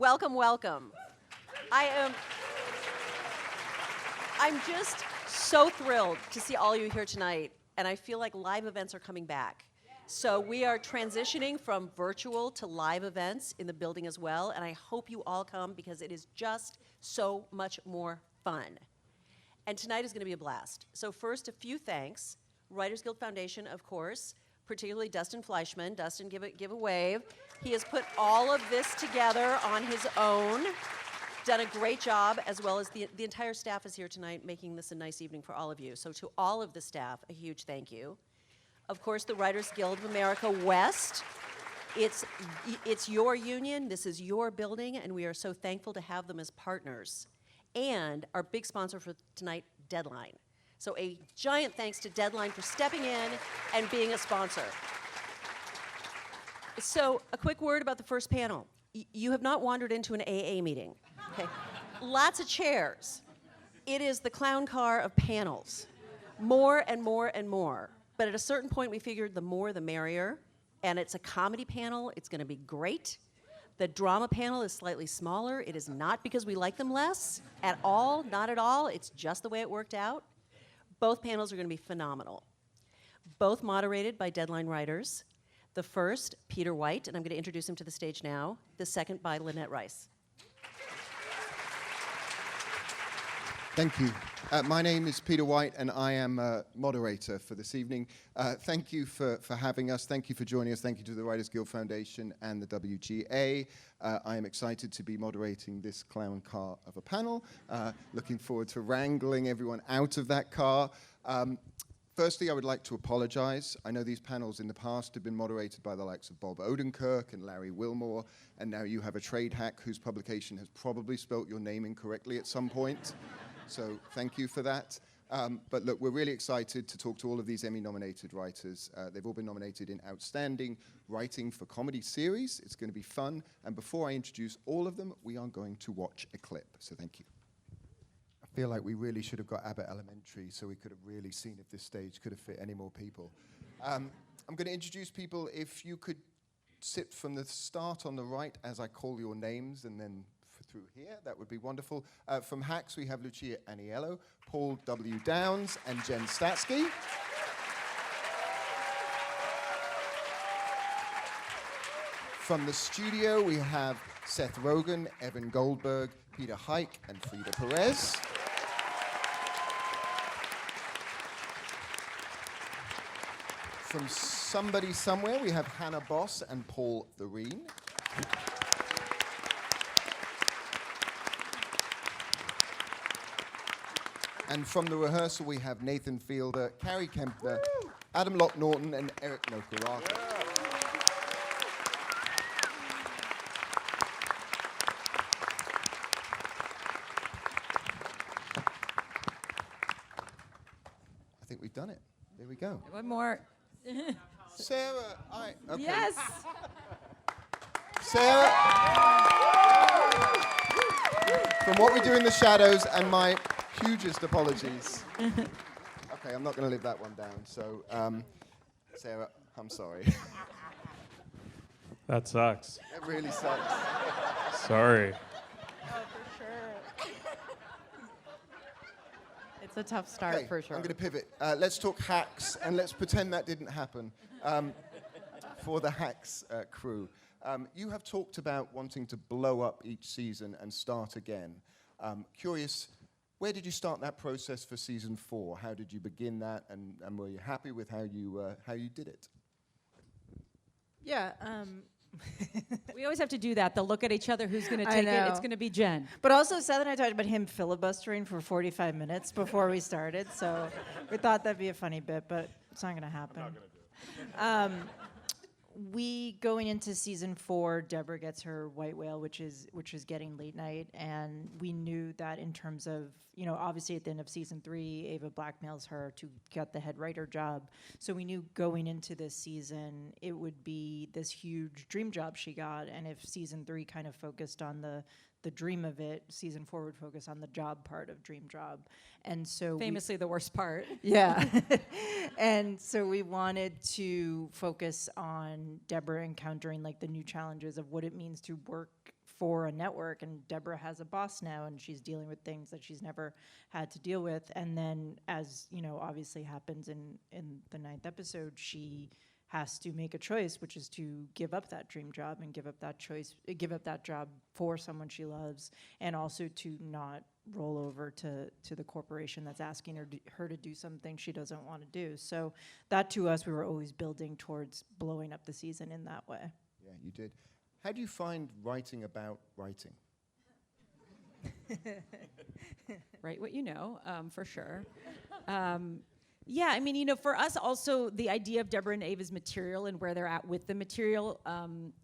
welcome, welcome. I'm just so thrilled to see all you here tonight, and I feel like live events are coming back. So we are transitioning from virtual to live events in the building as well, and I hope you all come because it is just so much more fun. And tonight is going to be a blast. So first, a few thanks. Writers Guild Foundation, of course, particularly Dustin Fleischman. Dustin, give a wave. He has put all of this together on his own, done a great job, as well as the entire staff is here tonight making this a nice evening for all of you. So to all of the staff, a huge thank you. Of course, the Writers Guild of America West. It's your union, this is your building, and we are so thankful to have them as partners. And our big sponsor for tonight, Deadline. So a giant thanks to Deadline for stepping in and being a sponsor. So a quick word about the first panel. You have not wandered into an AA meeting, okay? Lots of chairs. It is the clown car of panels. More and more and more. But at a certain point, we figured the more the merrier, and it's a comedy panel. It's going to be great. The drama panel is slightly smaller. It is not because we like them less at all, not at all. It's just the way it worked out. Both panels are going to be phenomenal. Both moderated by Deadline writers. The first, Peter White, and I'm going to introduce him to the stage now. The second by Lynette Rice. Thank you. My name is Peter White, and I am a moderator for this evening. Thank you for having us. Thank you for joining us. Thank you to the Writers Guild Foundation and the WGA. I am excited to be moderating this clown car of a panel. Looking forward to wrangling everyone out of that car. Firstly, I would like to apologize. I know these panels in the past have been moderated by the likes of Bob Odenkirk and Larry Wilmore, and now you have a trade hack whose publication has probably spelt your name incorrectly at some point. So thank you for that. But look, we're really excited to talk to all of these Emmy-nominated writers. They've all been nominated in Outstanding Writing for Comedy Series. It's going to be fun. And before I introduce all of them, we are going to watch a clip. So thank you. I feel like we really should have got Abbott Elementary so we could have really seen if this stage could have fit any more people. I'm going to introduce people. If you could sit from the start on the right as I call your names and then through here, that would be wonderful. From Hacks, we have Lucia Aniello, Paul W. Downs, and Jen Statsky. From the studio, we have Seth Rogen, Evan Goldberg, Peter Hike, and Frida Perez. From Somebody Somewhere, we have Hannah Boss and Paul Thureen. And from the rehearsal, we have Nathan Fielder, Carrie Kemper, Adam Locke-Norton, and Eric Notarnicola. I think we've done it. There we go. One more. Sarah, okay. Yes. Sarah. From What We Do in the Shadows and my hugest apologies. Okay, I'm not going to live that one down. So, Sarah, I'm sorry. That sucks. It really sucks. Sorry. Oh, for sure. It's a tough start, Okay, for sure. I'm going to pivot. Let's talk Hacks, and let's pretend that didn't happen for the Hacks crew. You have talked about wanting to blow up each season and start again. Curious, where did you start that process for season 4? How did you begin that, and were you happy with how you did it? Yeah. We always have to do that. They'll look at each other. Who's going to I take it? know. It's going to be Jen. But also, Seth and I talked about him filibustering for 45 minutes before we started, so we thought that'd be a funny bit, but it's not going to happen. I'm not going to do it. We going into season 4, Deborah gets her white whale, which is getting late night, and we knew that in terms of, obviously at the end of season 3, Ava blackmails her to get the head writer job. So we knew going into this season it would be this huge dream job she got, and if season 3 kind of focused on the dream of it, season 4 would focus on the job part of dream job. And so Famously the worst part. yeah. And so we wanted to focus on Deborah encountering like the new challenges of what it means to work for a network, and Deborah has a boss now, and she's dealing with things that she's never had to deal with. And then, as you know, obviously happens in the 9th episode, she has to make a choice, which is to give up that dream job and give up that job for someone she loves, and also to not roll over to the corporation that's asking her to do something she doesn't want to do. So that, to us, we were always building towards blowing up the season in that way. Yeah, you did. How do you find writing about writing? Write what you know, for sure. Yeah, I mean, for us also, the idea of Deborah and Ava's material and where they're at with the material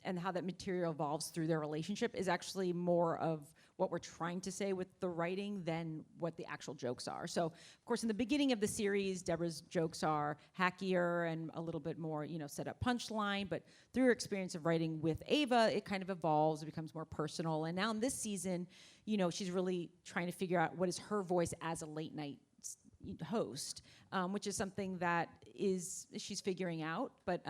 and how that material evolves through their relationship is actually more of what we're trying to say with the writing than what the actual jokes are. So, of course, in the beginning of the series, Deborah's jokes are hackier and a little bit more, set up punchline. But through her experience of writing with Ava, it kind of evolves, it becomes more personal. And now in this season, she's really trying to figure out what is her voice as a late night host, which is something that she's figuring out, but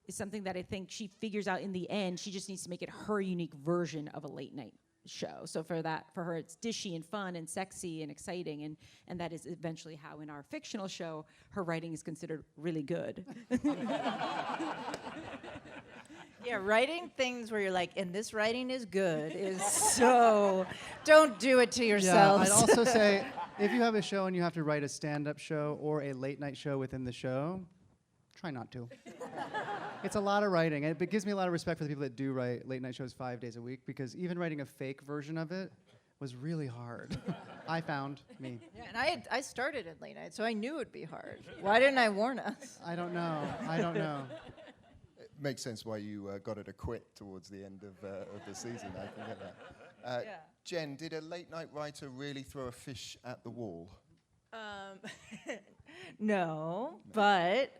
is something that I think she figures out in the end. She just needs to make it her unique version of a late night show. So for her, it's dishy and fun and sexy and exciting, and that is eventually how in our fictional show her writing is considered really good. Yeah, writing things where you're like, and this writing is good, is so, don't do it to yourselves. Yeah, I'd also say, if you have a show and you have to write a stand-up show or a late-night show within the show, try not to. It's a lot of writing. It gives me a lot of respect for the people that do write late-night shows 5 days a week, because even writing a fake version of it was really hard. I found me. Yeah, and I started at late night, so I knew it'd be hard. Why didn't I warn us? I don't know. It makes sense why you got her to quit towards the end of the season. I can get that. Yeah. Jen, did a late-night writer really throw a fish at the wall? No, but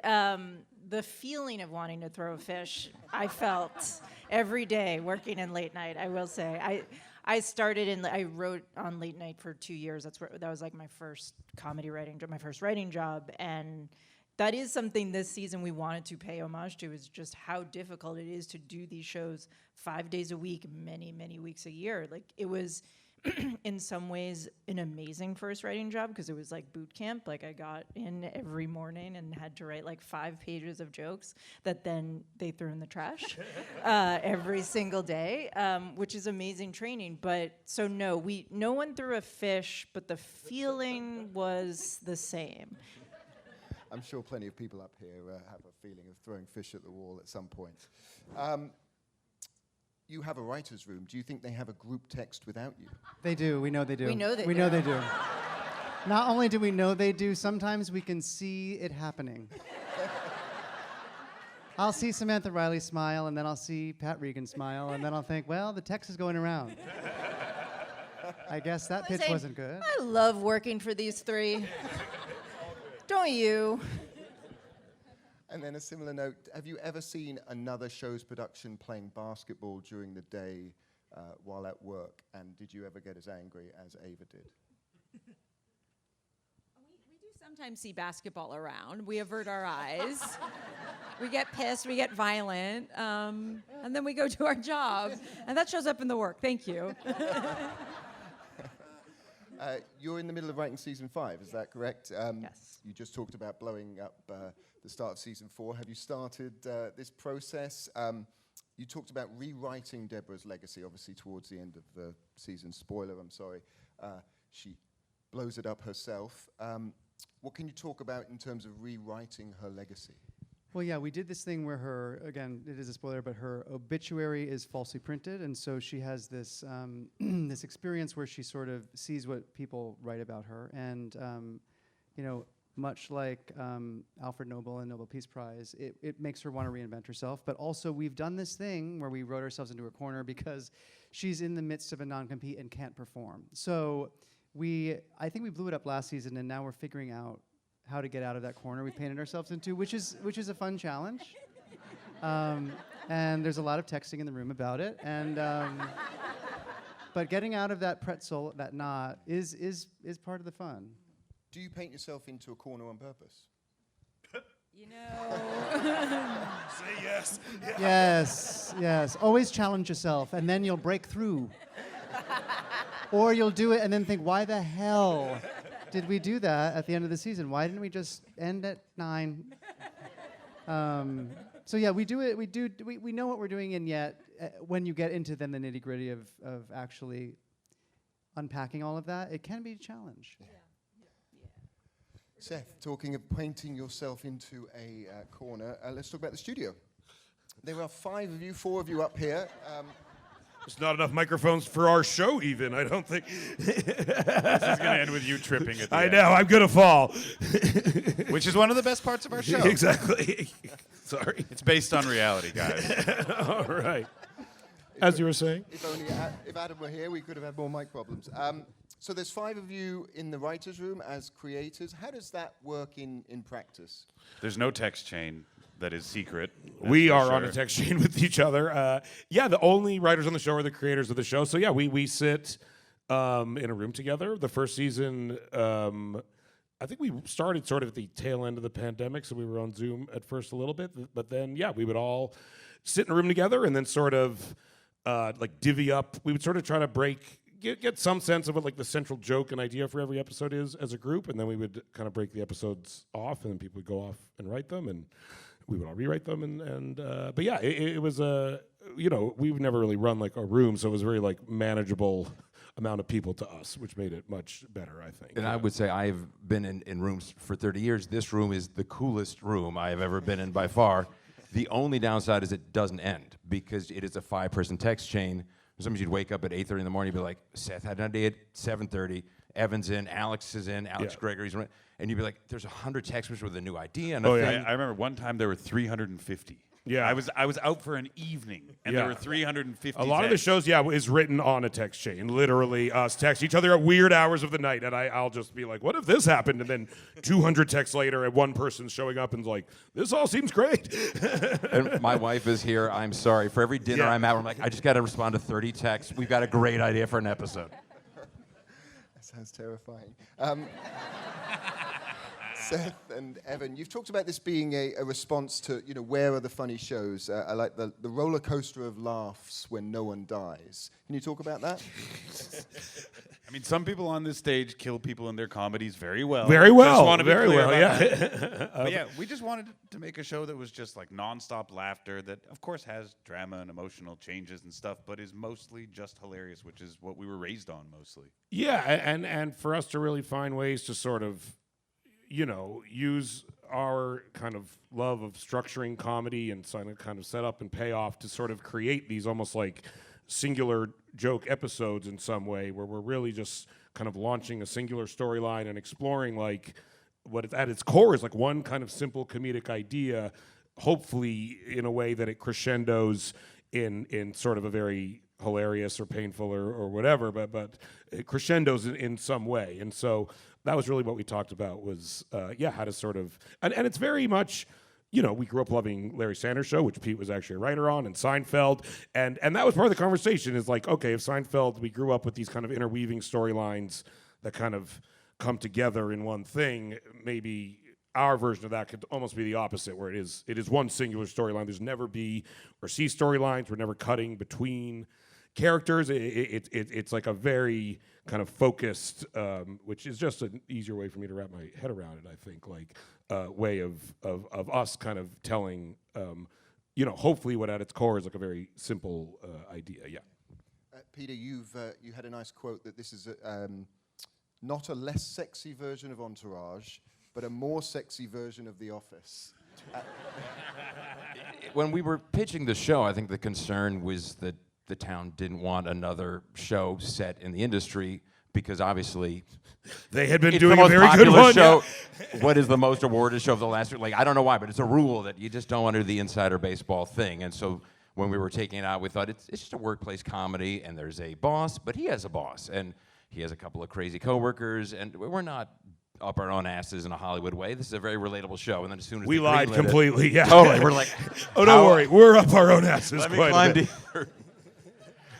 the feeling of wanting to throw a fish, I felt every day working in late night. I will say, I wrote on late night for 2 years. That was like my first comedy writing job, my first writing job, and that is something this season we wanted to pay homage to, is just how difficult it is to do these shows 5 days a week, many, many weeks a year. Like, it was in some ways an amazing first writing job, because it was like boot camp. Like, I got in every morning and had to write like 5 pages of jokes that then they threw in the trash every single day, which is amazing training. But so no one threw a fish, but the feeling was the same. I'm sure plenty of people up here have a feeling of throwing fish at the wall at some point. You have a writer's room. Do you think they have a group text without you? They do. We know they do. We know they We do. know they do. Not only do we know they do, sometimes we can see it happening. I'll see Samantha Riley smile, and then I'll see Pat Regan smile, and then I'll think, well, the text is going around. I guess that pitch wasn't good. I love working for these three. Don't you? And then a similar note, have you ever seen another show's production playing basketball during the day while at work? And did you ever get as angry as Ava did? We do sometimes see basketball around. We avert our eyes. We get pissed, we get violent, and then we go do our job. And that shows up in the work. Thank you. You're in the middle of writing season 5, is that correct? Yes. You just talked about blowing up the start of season 4. Have you started this process? You talked about rewriting Deborah's legacy, obviously towards the end of the season. Spoiler, I'm sorry. She blows it up herself. What can you talk about in terms of rewriting her legacy? Well, yeah, we did this thing where her, again, it is a spoiler, but her obituary is falsely printed, and so she has this this experience where she sort of sees what people write about her, and much like Alfred Nobel and Nobel Peace Prize, it makes her want to reinvent herself. But also, we've done this thing where we wrote ourselves into a corner because she's in the midst of a non-compete and can't perform. So I think we blew it up last season, and now we're figuring out how to get out of that corner we painted ourselves into, which is a fun challenge. And there's a lot of texting in the room about it. And but getting out of that pretzel, that knot, is part of the fun. Do you paint yourself into a corner on purpose? You know. Say yes. Yes. Always challenge yourself, and then you'll break through. Or you'll do it and then think, why the hell did we do that at the end of the season? Why didn't we just end at 9? So yeah, we do it. We know what we're doing, and yet when you get into then the nitty gritty of actually unpacking all of that, it can be a challenge. Yeah. Seth, talking of painting yourself into a corner, let's talk about the studio. There are 5 of you, 4 of you up here. There's not enough microphones for our show, even. I don't think. This is going to end with you tripping at the I end. know. I'm gonna fall. Which is one of the best parts of our show. Exactly. Sorry. It's based on reality, guys. All right. As you were saying. If only if Adam were here, we could have had more mic problems. So there's 5 of you in the writers' room as creators. How does that work in practice? There's no text chain that is secret. We that's for are on a sure. text chain with each other. Yeah, the only writers on the show are the creators of the show. So yeah, we sit in a room together. The first season, I think we started sort of at the tail end of the pandemic, so we were on Zoom at first a little bit. But then, yeah, we would all sit in a room together and then sort of like divvy up. We would sort of try to get some sense of what like the central joke and idea for every episode is as a group, and then we would kind of break the episodes off, and then people would go off and write them, and we would all rewrite them, and but yeah, it was we would never really run like a room, so it was a very like manageable amount of people to us, which made it much better, I think. And I would say I've been in rooms for 30 years. This room is the coolest room I have ever been in by far. The only downside is it doesn't end because it is a 5-person text chain. Sometimes you'd wake up at 8:30 in the morning, you'd be like, Seth had an idea at 7:30, Evan's in, Alex is in, Alex Gregory's in, and you'd be like, there's 100 text messages with a new idea and a thing. I remember one time there were 350. Yeah. I was out for an evening, and there were 350 A lot of the texts. shows, is written on a text chain. Literally, us text each other at weird hours of the night, and I'll just be like, "What if this happened?" And then 200 texts later, and one person's showing up and's like, "This all seems great." And my wife is here. I'm sorry. For every dinner I'm at, I'm like, I just got to respond to 30 texts. We've got a great idea for an episode. That sounds terrifying. Seth and Evan, you've talked about this being a response to, where are the funny shows? I like the roller coaster of laughs when no one dies. Can you talk about that? I mean, some people on this stage kill people in their comedies very well. Very well, Just want to be very clear well, about yeah. that. But yeah, we just wanted to make a show that was just like nonstop laughter that, of course, has drama and emotional changes and stuff, but is mostly just hilarious, which is what we were raised on mostly. Yeah, and for us to really find ways to sort of, use our kind of love of structuring comedy and kind of set up and payoff to sort of create these almost like singular joke episodes in some way where we're really just kind of launching a singular storyline and exploring like what it's at its core is like one kind of simple comedic idea, hopefully in a way that it crescendos in sort of a very hilarious or painful or whatever, but it crescendos in some way. And so that was really what we talked about was, how to sort of, and it's very much, we grew up loving Larry Sanders Show, which Pete was actually a writer on, and Seinfeld, and that was part of the conversation is like, okay, if Seinfeld, we grew up with these kind of interweaving storylines that kind of come together in one thing, maybe our version of that could almost be the opposite, where it is one singular storyline. There's never B or C storylines. We're never cutting between characters. It's like a very kind of focused, which is just an easier way for me to wrap my head around it, I think, like way of us kind of telling, hopefully what at its core is like a very simple idea, yeah. Peter, you had a nice quote that this is not a less sexy version of Entourage, but a more sexy version of The Office. When we were pitching the show, I think the concern was that the town didn't want another show set in the industry because obviously They had been it's doing the a most very good popular one. show. Yeah. What is the most awarded show of the last year? Like, I don't know why, but it's a rule that you just don't want to do the insider baseball thing. And so when we were taking it out, we thought it's just a workplace comedy, and there's a boss, but he has a boss, and he has a couple of crazy coworkers, and we're not up our own asses in a Hollywood way. This is a very relatable show. And then as soon as We they lied greenlit completely, yeah. Totally. We're like, oh, don't worry. We're up our own asses let me quite climb a bit. deeper.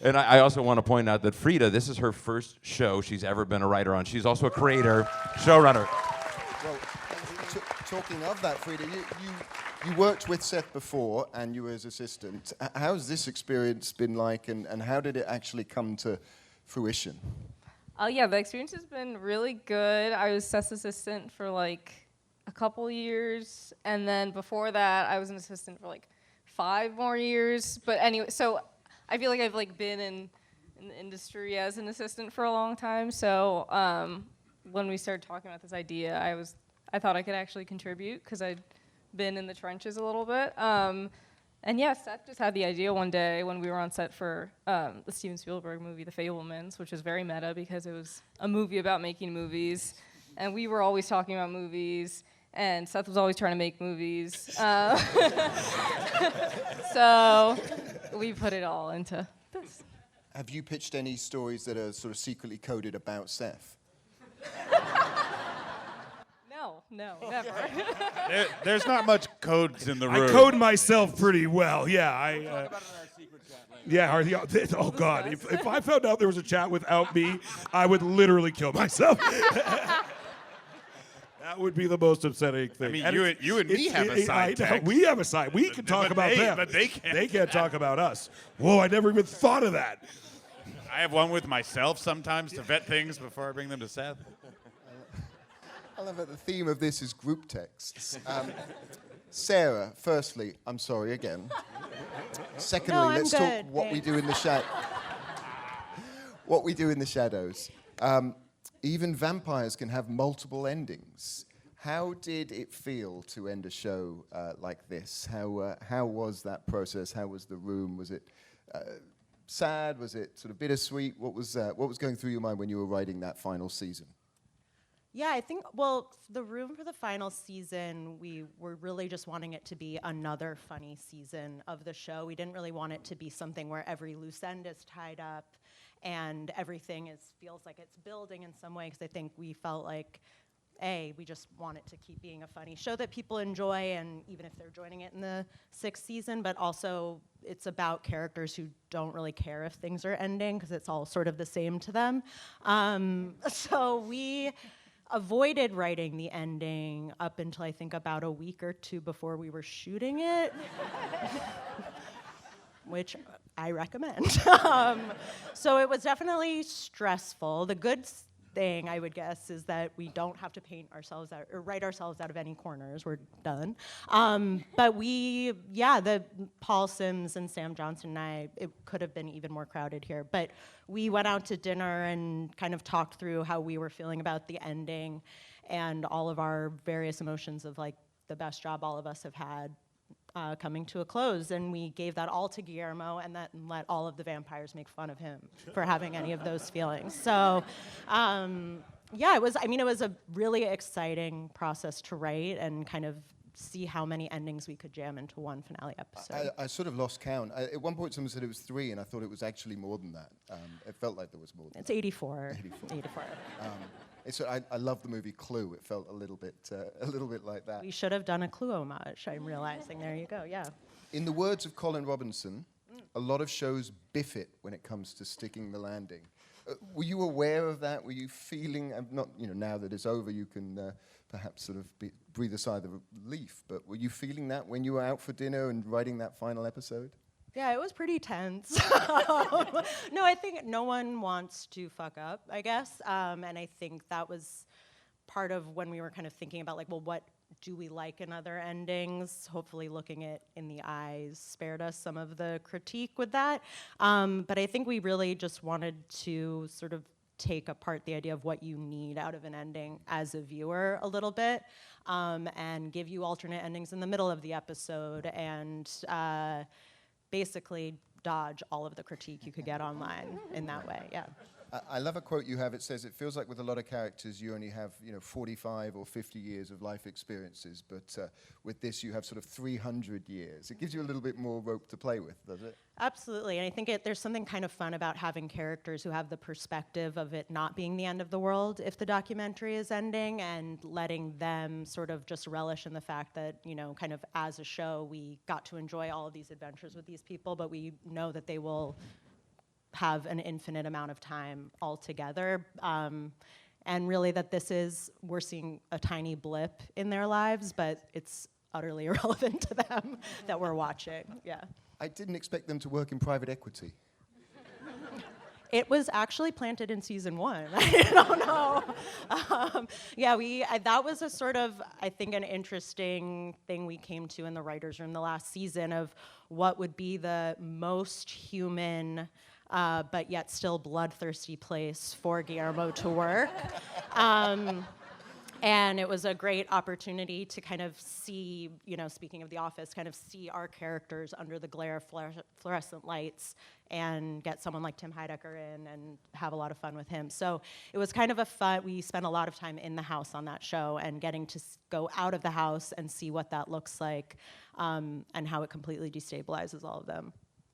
And I also want to point out that Frida, this is her first show she's ever been a writer on. She's also a creator, showrunner. Well, talking of that, Frida, you worked with Seth before, and you were his assistant. How's this experience been like, and how did it actually come to fruition? Yeah, the experience has been really good. I was Seth's assistant for like a couple years, and then before that, I was an assistant for like 5 more years. But anyway, so I feel like I've like been in the industry as an assistant for a long time. So when we started talking about this idea, I thought I could actually contribute because I'd been in the trenches a little bit. And yeah, Seth just had the idea one day when we were on set for the Steven Spielberg movie, The Fabelmans, which is very meta because it was a movie about making movies. And we were always talking about movies, and Seth was always trying to make movies. So we put it all into this. Have you pitched any stories that are sort of secretly coded about Seth? No, never. There's not much codes in the room. I code myself pretty well. Yeah, oh God! If I found out there was a chat without me, I would literally kill myself. That would be the most upsetting thing. I mean, you and me have a side text. We have a side. We can talk about them, but they can't. They can't talk about us. Whoa! I never even thought of that. I have one with myself sometimes to vet things before I bring them to Seth. I love that the theme of this is group texts. Sarah, firstly, I'm sorry again. Secondly, No, I'm let's good, talk what we do in the what we do in the shadows. Even vampires can have multiple endings. How did it feel to end a show like this? How was that process? How was the room? Was it sad? Was it sort of bittersweet? What was going through your mind when you were writing that final season? Yeah, I think, well, the room for the final season, we were really just wanting it to be another funny season of the show. We didn't really want it to be something where every loose end is tied up and everything feels like it's building in some way, because I think we felt like, we just want it to keep being a funny show that people enjoy, and even if they're joining it in the 6th season, but also it's about characters who don't really care if things are ending, because it's all sort of the same to them. So we avoided writing the ending up until I think about a week or 2 before we were shooting it, which I recommend. So it was definitely stressful. The good thing, I would guess, is that we don't have to paint ourselves out or write ourselves out of any corners. We're done. But the Paul Sims and Sam Johnson and I, it could have been even more crowded here, but we went out to dinner and kind of talked through how we were feeling about the ending and all of our various emotions of like the best job all of us have had coming to a close, and we gave that all to Guillermo and let all of the vampires make fun of him for having any of those feelings. So, it was a really exciting process to write and kind of see how many endings we could jam into one finale episode. I sort of lost count. At one point, someone said it was 3, and I thought it was actually more than that. It felt like there was more than It's that. 84. 84. I love the movie Clue. It felt a little bit like that. We should have done a Clue homage, I'm realizing. There you go, yeah. In the words of Colin Robinson, a lot of shows biff it when it comes to sticking the landing. Were you aware of that? Were you feeling, now that it's over, you can perhaps sort of breathe a sigh of relief, but were you feeling that when you were out for dinner and writing that final episode? Yeah, it was pretty tense. No, I think no one wants to fuck up, I guess. And I think that was part of when we were kind of thinking about, like, well, what do we like in other endings? Hopefully looking it in the eyes spared us some of the critique with that. But I think we really just wanted to sort of take apart the idea of what you need out of an ending as a viewer a little bit, and give you alternate endings in the middle of the episode, and basically dodge all of the critique you could get online in that way, yeah. I love a quote you have. It says, it feels like with a lot of characters you only have 45 or 50 years of life experiences, but with this you have sort of 300 years. It gives you a little bit more rope to play with, does it? Absolutely, and I think there's something kind of fun about having characters who have the perspective of it not being the end of the world if the documentary is ending, and letting them sort of just relish in the fact that, kind of as a show, we got to enjoy all of these adventures with these people, but we know that they will have an infinite amount of time altogether. and really that we're seeing a tiny blip in their lives, but it's utterly irrelevant to them that we're watching. Yeah. I didn't expect them to work in private equity. It was actually planted in season 1. I don't know. That was a sort of, I think, an interesting thing we came to in the writer's room the last season of what would be the most human, but yet still bloodthirsty place for Guillermo to work. And it was a great opportunity to kind of see, speaking of The Office, kind of see our characters under the glare of fluorescent lights and get someone like Tim Heidecker in and have a lot of fun with him. So it was kind of we spent a lot of time in the house on that show and getting to go out of the house and see what that looks like and how it completely destabilizes all of them.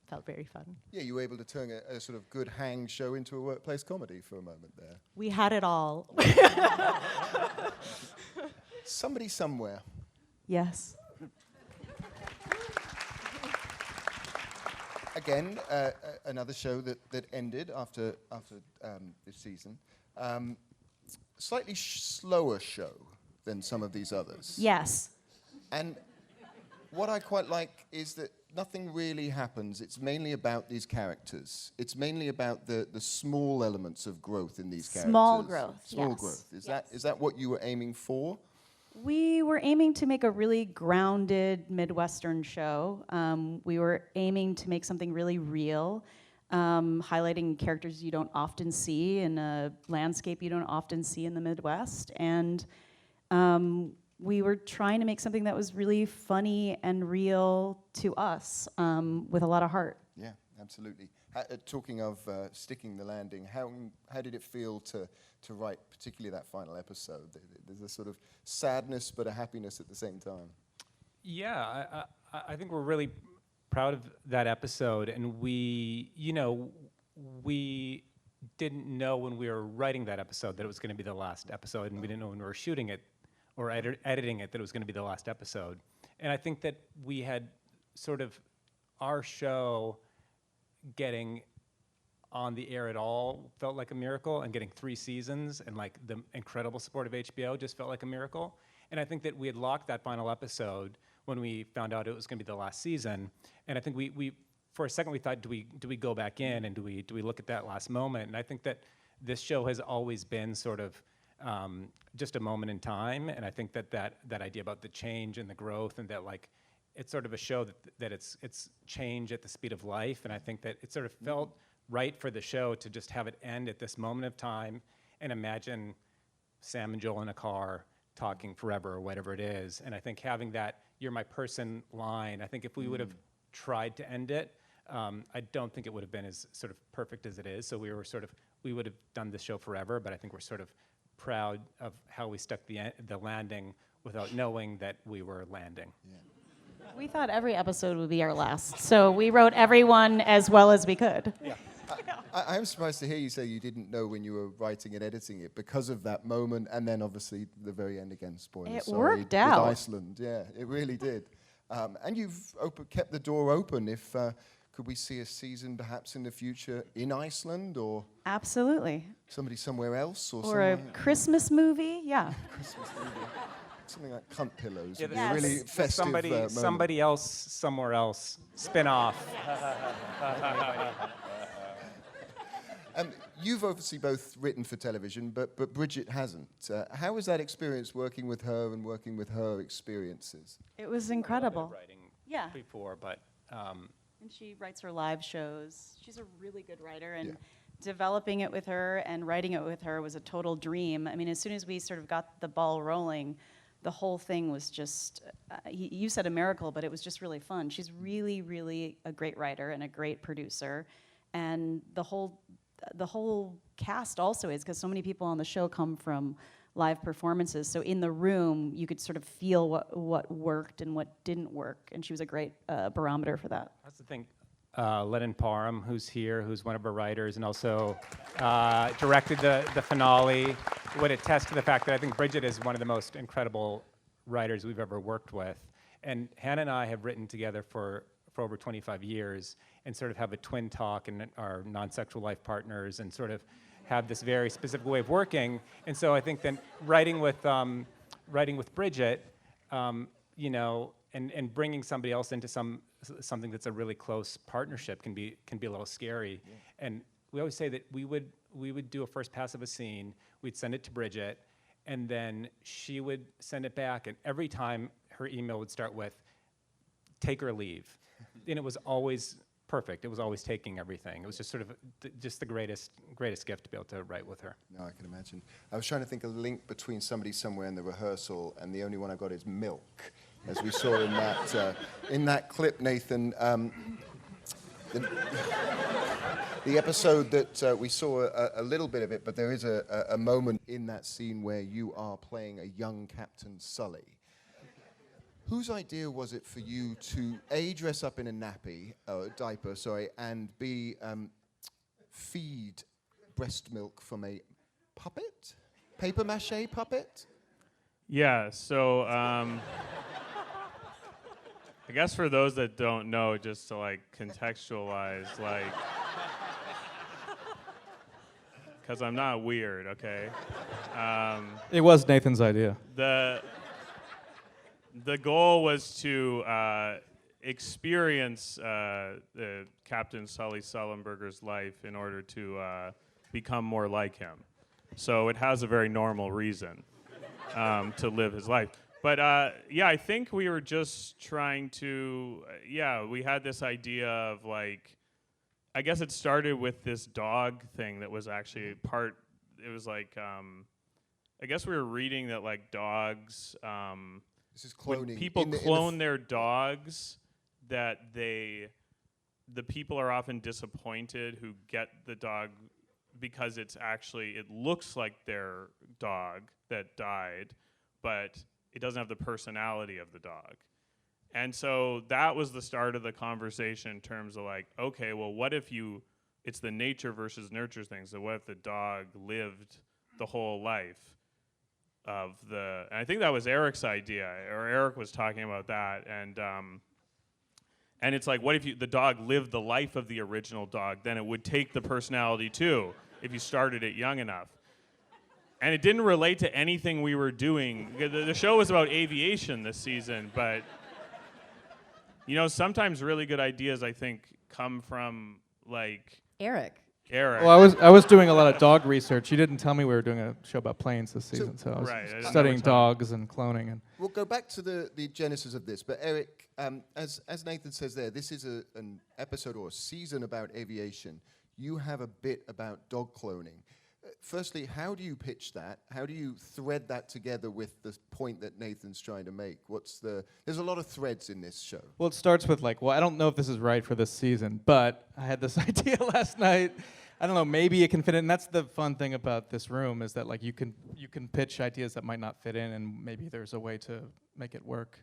Felt very fun. Yeah, you were able to turn a sort of good hang show into a workplace comedy for a moment there. We had it all. Somebody somewhere. Yes. Again, another show that ended after this season. Slightly slower show than some of these others. Yes. And what I quite like is that nothing really happens. It's mainly about these characters. It's mainly about the small elements of growth in these characters. Small growth, Small yes. growth. Is that what you were aiming for? We were aiming to make a really grounded Midwestern show. We were aiming to make something really real, highlighting characters you don't often see in a landscape you don't often see in the Midwest. And we were trying to make something that was really funny and real to us, with a lot of heart. Yeah, absolutely. Talking of sticking the landing, how did it feel to write particularly that final episode? There's a sort of sadness but a happiness at the same time. Yeah, I think we're really proud of that episode, and we didn't know when we were writing that episode that it was going to be the last episode, and we didn't know when we were shooting it or editing it that it was going to be the last episode. And I think that we had sort of our show getting on the air at all felt like a miracle, and getting 3 seasons and like the incredible support of HBO just felt like a miracle. And I think that we had locked that final episode when we found out it was going to be the last season. And I think we for a second we thought, do we go back in and do we look at that last moment? And I think that this show has always been sort of just a moment in time. And I think that idea about the change and the growth, and that like it's sort of a show that it's change at the speed of life. And I think that it sort of felt right for the show to just have it end at this moment of time and imagine Sam and Joel in a car talking forever or whatever it is. And I think having that "you're my person" line, I think if we would have tried to end it, I don't think it would have been as sort of perfect as it is. So we would have done this show forever, but I think we're sort of proud of how we stuck the landing without knowing that we were landing. Yeah. We thought every episode would be our last, so we wrote everyone as well as we could. Yeah. I'm surprised to hear you say you didn't know when you were writing and editing it because of that moment, and then obviously the very end again, spoilers. It sorry, worked out. With Iceland, yeah, it really did. And you've kept the door open. If could we see a season perhaps in the future in Iceland, or Absolutely. somebody somewhere else, or Or a somewhere? Christmas movie, yeah. Christmas movie. Something like Cunt Pillows. Yeah, Would be a really festive moment. somebody else somewhere else spin off. You've obviously both written for television, but Bridget hasn't. How was that experience working with her and working with her experiences? It was incredible. Writing Yeah. before, but And she writes her live shows. She's a really good writer, and Yeah. developing it with her and writing it with her was a total dream. I mean, as soon as we sort of got the ball rolling, the whole thing was just, you said a miracle, but it was just really fun. She's really, really a great writer and a great producer. And the whole cast also is, because so many people on the show come from live performances. So in the room, you could sort of feel what worked and what didn't work. And she was a great barometer for that. that's the thing. Lennon Parham, who's here, who's one of our writers, and also directed the finale, would attest to the fact that I think Bridget is one of the most incredible writers we've ever worked with. And Hannah and I have written together for over 25 years, and sort of have a twin talk and are non-sexual life partners, and sort of have this very specific way of working. And so I think then writing with Bridget, you know, and bringing somebody else into something that's a really close partnership can be a little scary. Yeah. And we always say that we would do a first pass of a scene, we'd send it to Bridget, and then she would send it back, and every time her email would start with, take or leave. And it was always perfect. It was always taking everything. It was just sort of just the greatest gift to be able to write with her. No, I can imagine. I was trying to think of a link between somebody somewhere in the rehearsal, and the only one I got is milk, as we saw in that clip, Nathan. The episode that we saw a little bit of it, but there is a moment in that scene where you are playing a young Captain Sully. Whose idea was it for you to A, dress up in a diaper, and B, feed breast milk from a puppet? Paper mache puppet? Yeah, so I guess for those that don't know, just to like contextualize, like, because I'm not weird, okay? It was Nathan's idea. The goal was to experience the Captain Sully Sullenberger's life in order to become more like him. So it has a very normal reason to live his life. But yeah, I think we were just trying to, we had this idea of like, I guess it started with this dog thing that was actually it was like, I guess we were reading that like dogs, this is cloning. When people clone their dogs, that the people are often disappointed who get the dog because it looks like their dog that died, but it doesn't have the personality of the dog. And so that was the start of the conversation in terms of like, okay, well, what if it's the nature versus nurture thing. So what if the dog lived the whole life of and I think that was Eric's idea, or Eric was talking about that. And it's like, what if the dog lived the life of the original dog? Then it would take the personality too, if you started it young enough. And it didn't relate to anything we were doing. The show was about aviation this season, but you know, sometimes really good ideas, I think, come from like Eric. Well, I was doing a lot of dog research. You didn't tell me we were doing a show about planes this season, so I was studying dogs and cloning. And we'll go back to the genesis of this. But Eric, as Nathan says there, this is an episode or a season about aviation. You have a bit about dog cloning. Firstly, how do you pitch that? How do you thread that together with the point that Nathan's trying to make? There's a lot of threads in this show. Well, it starts with like, well, I don't know if this is right for this season, but I had this idea last night. I don't know, maybe it can fit in. And that's the fun thing about this room, is that like you can pitch ideas that might not fit in, and maybe there's a way to make it work.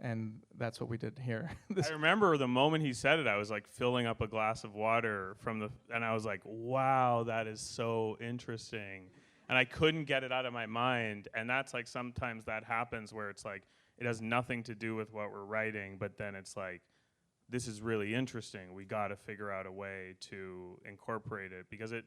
And that's what we did here. I remember the moment he said it, I was like filling up a glass of water and I was like, wow, that is so interesting. And I couldn't get it out of my mind. And that's like, sometimes that happens where it's like, it has nothing to do with what we're writing, but then it's like, this is really interesting. We got to figure out a way to incorporate it, because it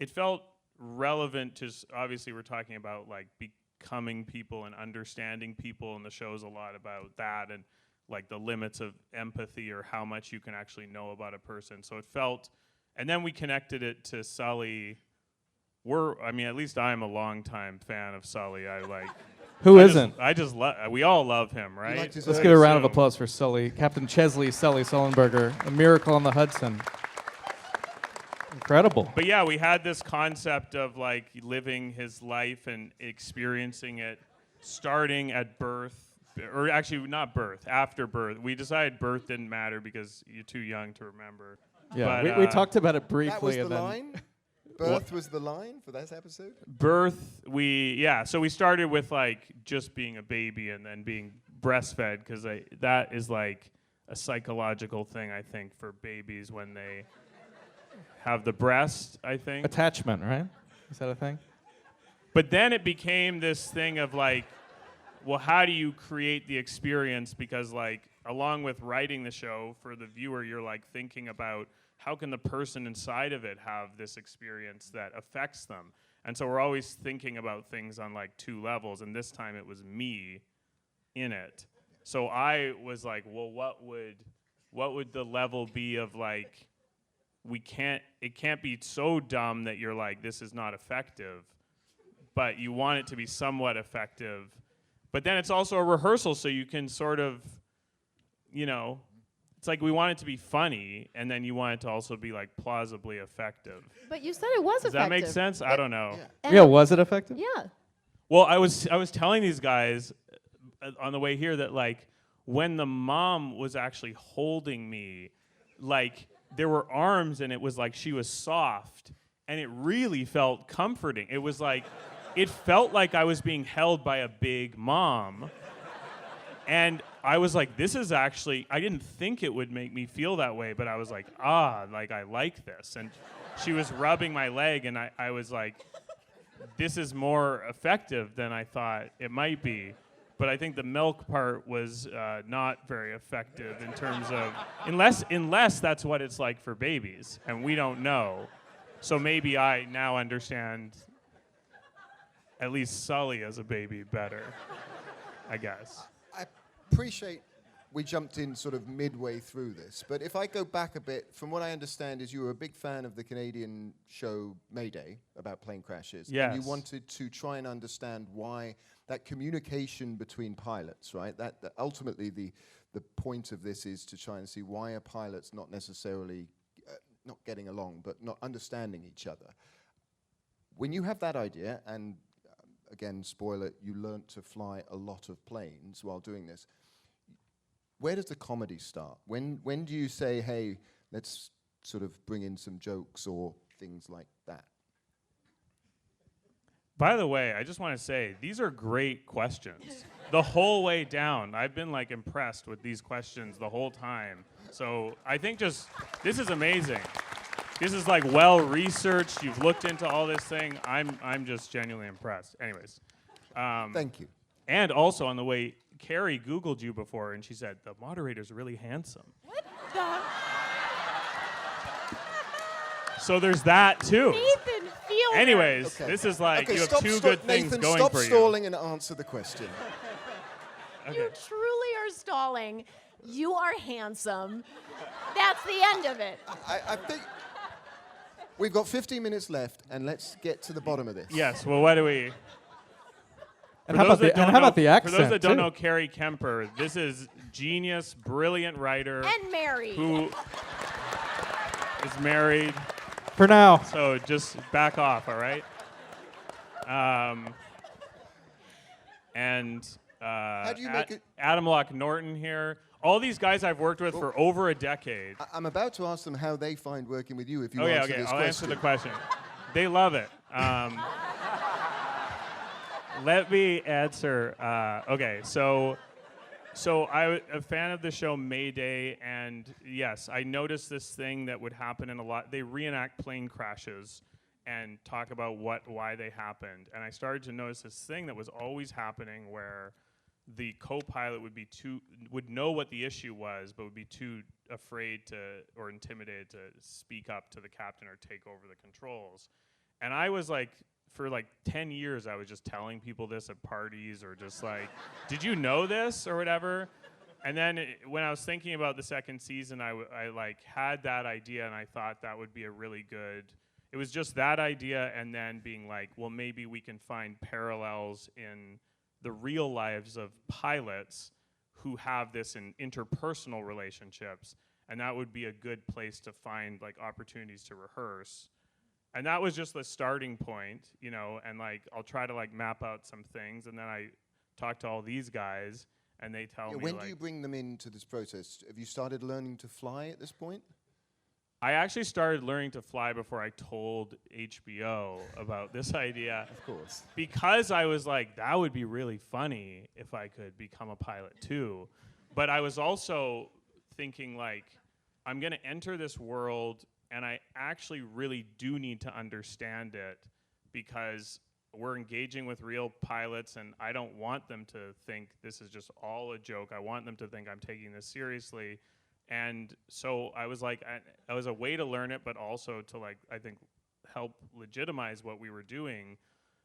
felt relevant to, obviously we're talking about like becoming people and understanding people, and the show's a lot about that, and like the limits of empathy or how much you can actually know about a person. So it felt, and then we connected it to Sully. At least I'm a longtime fan of Sully. I like. Who isn't? We all love him, right? Let's give a round of applause for Sully, Captain Chesley Sully Sullenberger, a miracle on the Hudson. Incredible. But yeah, we had this concept of like living his life and experiencing it, starting at birth, or actually not birth, after birth. We decided birth didn't matter because you're too young to remember. Yeah, but, we talked about it briefly. That was the line? Birth was the line for this episode? Birth, so we started with like just being a baby and then being breastfed, because that is like a psychological thing, I think, for babies when they have the breast, I think. Attachment, right? Is that a thing? But then it became this thing of like, well, how do you create the experience? Because like, along with writing the show, for the viewer, you're like thinking about how can the person inside of it have this experience that affects them? And so we're always thinking about things on like 2 levels, and this time it was me in it. So I was like, well, what would the level be of like, it can't be so dumb that you're like, this is not effective, but you want it to be somewhat effective. But then it's also a rehearsal, so you can sort of, it's like we want it to be funny, and then you want it to also be like plausibly effective. But you said it was Does effective. that make sense? I don't know. Yeah, was it effective? Yeah. Well, I was telling these guys on the way here that like when the mom was actually holding me, like there were arms and it was like she was soft and it really felt comforting. It was like it felt like I was being held by a big mom. And I was like, this is actually, I didn't think it would make me feel that way, but I was like, like I like this. And she was rubbing my leg and I was like, this is more effective than I thought it might be. But I think the milk part was not very effective in terms of, unless that's what it's like for babies, and we don't know. So maybe I now understand at least Sully as a baby better, I guess. I appreciate we jumped in sort of midway through this, but if I go back a bit, from what I understand is you were a big fan of the Canadian show Mayday about plane crashes. Yes. And you wanted to try and understand why that communication between pilots, right? That ultimately the point of this is to try and see why are pilots not necessarily not getting along, but not understanding each other. When you have that idea, and again, spoiler, you learnt to fly a lot of planes while doing this. Where does the comedy start? When do you say, hey, let's sort of bring in some jokes or things like that? By the way, I just want to say, these are great questions. The whole way down, I've been like impressed with these questions the whole time. So I think this is amazing. This is like well researched. You've looked into all this thing. I'm just genuinely impressed. Anyways. Thank you. And also on the way, Carrie Googled you before and she said, the moderator's really handsome. What the? So there's that too. Nathan Fielder. Anyways, Okay. this is like, you have stop two good things Nathan, going stop for you. stalling and answer the question. Okay. You truly are stalling. You are handsome. That's the end of it. I think we've got 15 minutes left, and let's get to the bottom of this. Yes, well, what do we... And how about the accent, For those that don't too? know Carrie Kemper, this is genius, brilliant writer. And married. Who is married. For now. So just back off, all right? How do you make it? Adam Locke-Norton here. All these guys I've worked with for over a decade. I'm about to ask them how they find working with you if you Okay, answer okay, this I'll question. answer the question. They love it. Let me answer. Okay, so I'm a fan of the show Mayday, and yes, I noticed this thing that would happen in a lot. They reenact plane crashes and talk about why they happened, and I started to notice this thing that was always happening where the co-pilot would know what the issue was, but would be too afraid or intimidated to speak up to the captain or take over the controls. And I was like, for like 10 years, I was just telling people this at parties or just like, did you know this or whatever? And then when I was thinking about the second season, I like had that idea and I thought that would be a really good, it was just that idea and then being like, well, maybe we can find parallels in the real lives of pilots who have this in interpersonal relationships, and that would be a good place to find like opportunities to rehearse. And that was just the starting point, and like I'll try to like map out some things, and then I talk to all these guys, and they tell me when like, do you bring them into this process? Have you started learning to fly at this point? I actually started learning to fly before I told HBO about this idea. Of course. Because I was like, that would be really funny if I could become a pilot too. But I was also thinking like, I'm gonna enter this world and I actually really do need to understand it because we're engaging with real pilots and I don't want them to think this is just all a joke. I want them to think I'm taking this seriously. And so I was like, I was a way to learn it, but also to like, I think, help legitimize what we were doing.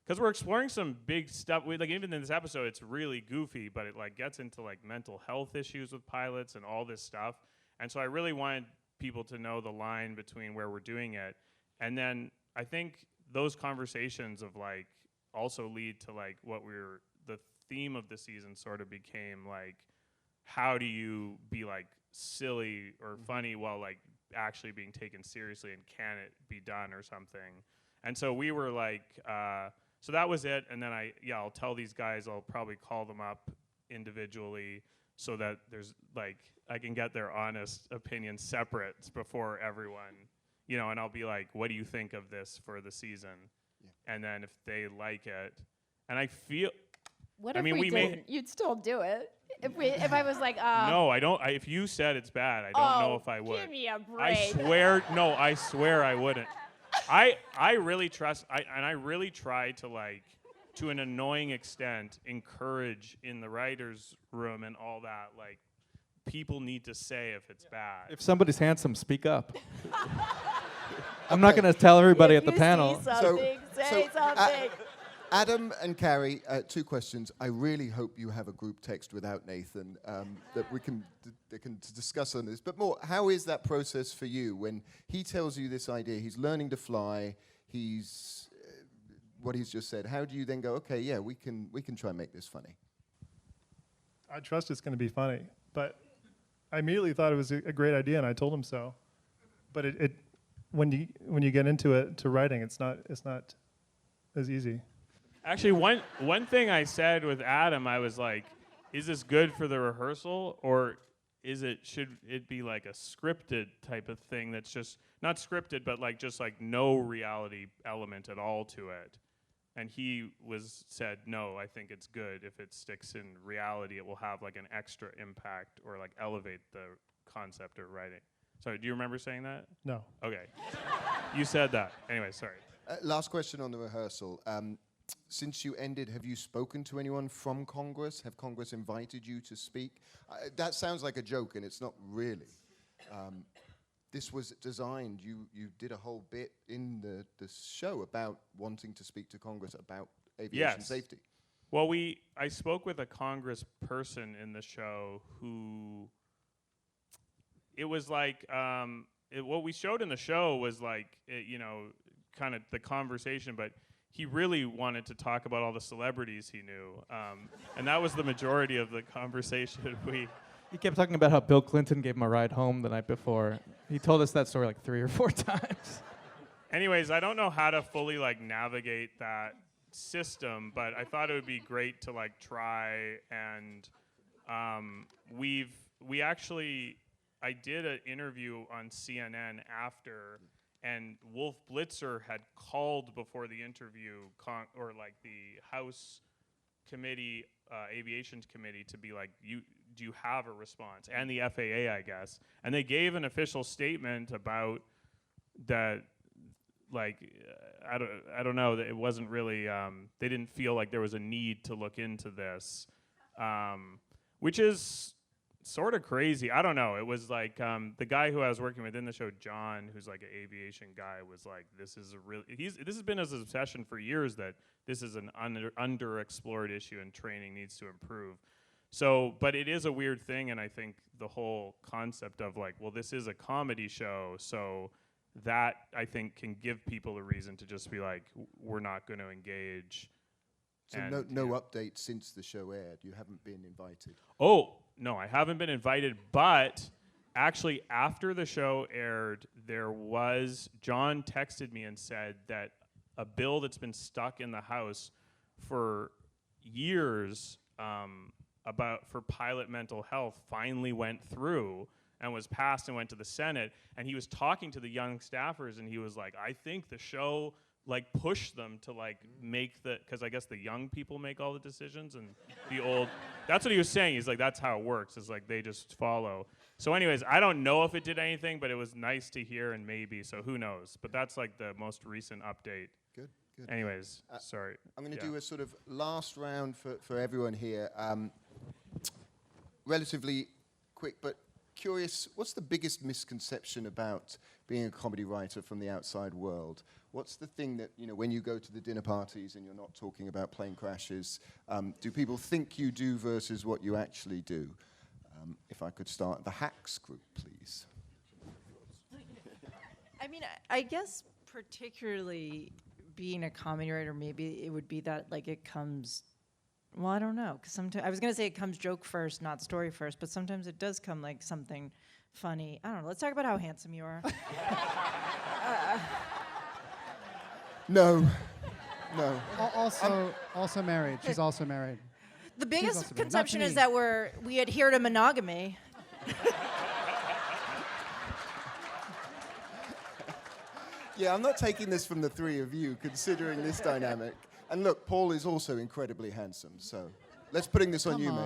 Because we're exploring some big stuff. Like even in this episode, it's really goofy, but it like gets into like mental health issues with pilots and all this stuff. And so I really wanted people to know the line between where we're doing it. And then I think those conversations of like also lead to like the theme of the season sort of became like, how do you be like silly or funny while like actually being taken seriously, and can it be done or something? And so we were like, so that was it. And then I'll tell these guys, I'll probably call them up individually so that there's like, I can get their honest opinion separate before everyone, you know, and I'll be like, what do you think of this for the season? Yeah. And then if they like it, and I feel, What if we didn't? You'd still do it. If I was like, no, I don't. If you said it's bad, I don't know if I would. Give me a break. I swear I wouldn't. I really trust, and I really try to like, to an annoying extent, encourage in the writers' room and all that, like, people need to say if it's bad. If somebody's handsome, speak up. I'm not going to tell everybody at the panel. See something, say something. Adam and Carrie, 2 questions. I really hope you have a group text without Nathan that we can discuss on this. But more, how is that process for you when he tells you this idea? He's learning to fly. He's what he's just said. How do you then go? Okay, yeah, we can try and make this funny. I trust it's going to be funny, but I immediately thought it was a great idea, and I told him so. But it when you get into it to writing, it's not as easy. Actually, one thing I said with Adam, I was like, is this good for the rehearsal, or should it be like a scripted type of thing that's just, not scripted, but like just like no reality element at all to it? And he said, no, I think it's good. If it sticks in reality, it will have like an extra impact or like elevate the concept of writing. Sorry, do you remember saying that? No. Okay. You said that. Anyway, sorry. Last question on the rehearsal. Since you ended, have you spoken to anyone from Congress? Have Congress invited you to speak? That sounds like a joke, and it's not really. This was designed, you did a whole bit in the show about wanting to speak to Congress about aviation safety. Well, I spoke with a Congress person in the show who, it was like, what we showed in the show was like, kind of the conversation, but he really wanted to talk about all the celebrities he knew. And that was the majority of the conversation. He kept talking about how Bill Clinton gave him a ride home the night before. He told us that story like 3 or 4 times. Anyways, I don't know how to fully like navigate that system, but I thought it would be great to like try. And I did an interview on CNN after, and Wolf Blitzer had called before the interview, or like the House committee, aviation committee, to be like, do you have a response? And the FAA, I guess. And they gave an official statement about that, like, I don't know, that it wasn't really, they didn't feel like there was a need to look into this, which is sort of crazy. I don't know. It was like the guy who I was working with in the show, John, who's like an aviation guy, was like, this is a really, this has been his obsession for years, that this is an underexplored issue and training needs to improve. So, but it is a weird thing, and I think the whole concept of like, well, this is a comedy show, so that I think can give people a reason to just be like, we're not going to engage. So no update since the show aired. You haven't been invited. Oh, no, I haven't been invited, but actually after the show aired, John texted me and said that a bill that's been stuck in the House for years for pilot mental health finally went through and was passed and went to the Senate. And he was talking to the young staffers, and he was like, I think the show like push them to like make because I guess the young people make all the decisions, and the old, that's what he was saying. He's like, that's how it works. It's like they just follow. So anyways, I don't know if it did anything, but it was nice to hear, and maybe, so who knows. But that's like the most recent update. Good. Anyways, sorry. I'm going to do a sort of last round for everyone here. Relatively quick, but curious, what's the biggest misconception about being a comedy writer from the outside world? What's the thing that, when you go to the dinner parties and you're not talking about plane crashes, do people think you do versus what you actually do? If I could start the Hacks group, please. I mean, I guess particularly being a comedy writer, maybe it would be that like it comes. Well, I don't know, because sometimes I was gonna say it comes joke first, not story first, but sometimes it does come like something funny. I don't know. Let's talk about how handsome you are. No. Also married. She's also married. The also biggest married. Not conception to is me. that we adhere to monogamy. Yeah, I'm not taking this from the three of you, considering this dynamic. And look, Paul is also incredibly handsome, so let's putting this on you, mate.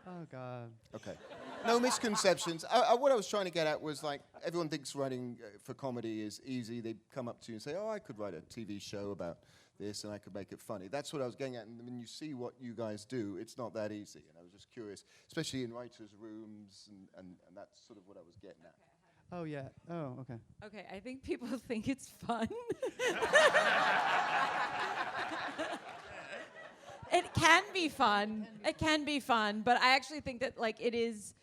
Oh, God. Okay. No misconceptions. What I was trying to get at was, like, everyone thinks writing for comedy is easy. They come up to you and say, oh, I could write a TV show about this and I could make it funny. That's what I was getting at. And when you see what you guys do, it's not that easy. And I was just curious, especially in writers' rooms, and that's sort of what I was getting at. Oh, yeah. Oh, okay. Okay, I think people think it's fun. It can be fun. It can be fun, but I actually think that like it is.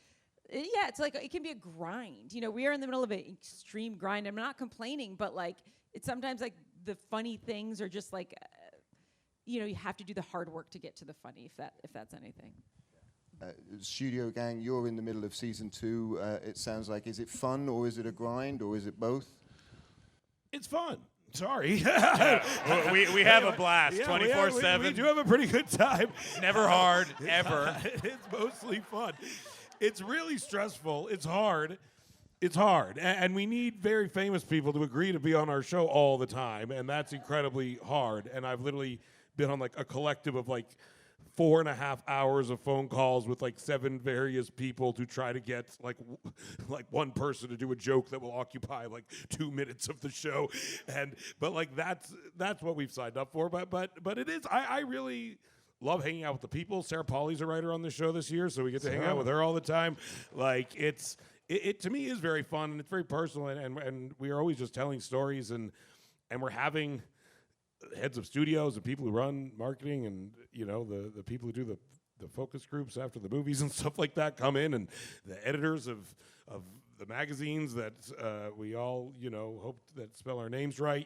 Yeah, it's like it can be a grind. We are in the middle of an extreme grind. I'm not complaining, but like it's sometimes like the funny things are just like, you have to do the hard work to get to the funny. If that's anything. Studio gang, you're in the middle of season 2. It sounds like, is it fun or is it a grind or is it both? It's fun. Sorry. we have a blast 24/7. We do have a pretty good time. Never hard, ever. It's mostly fun. It's really stressful. It's hard. It's hard. And we need very famous people to agree to be on our show all the time. And that's incredibly hard. And I've literally been on like a collective of like 4.5 hours of phone calls with like 7 various people to try to get like one person to do a joke that will occupy like 2 minutes of the show, but like that's what we've signed up for. But it is. I really love hanging out with the people. Sarah Pauli's a writer on the show this year, so we get to hang out with her all the time. Like it to me is very fun and it's very personal and we are always just telling stories and we're having heads of studios and people who run marketing and the people who do the focus groups after the movies and stuff like that come in, and the editors of the magazines that we all hope that spell our names right,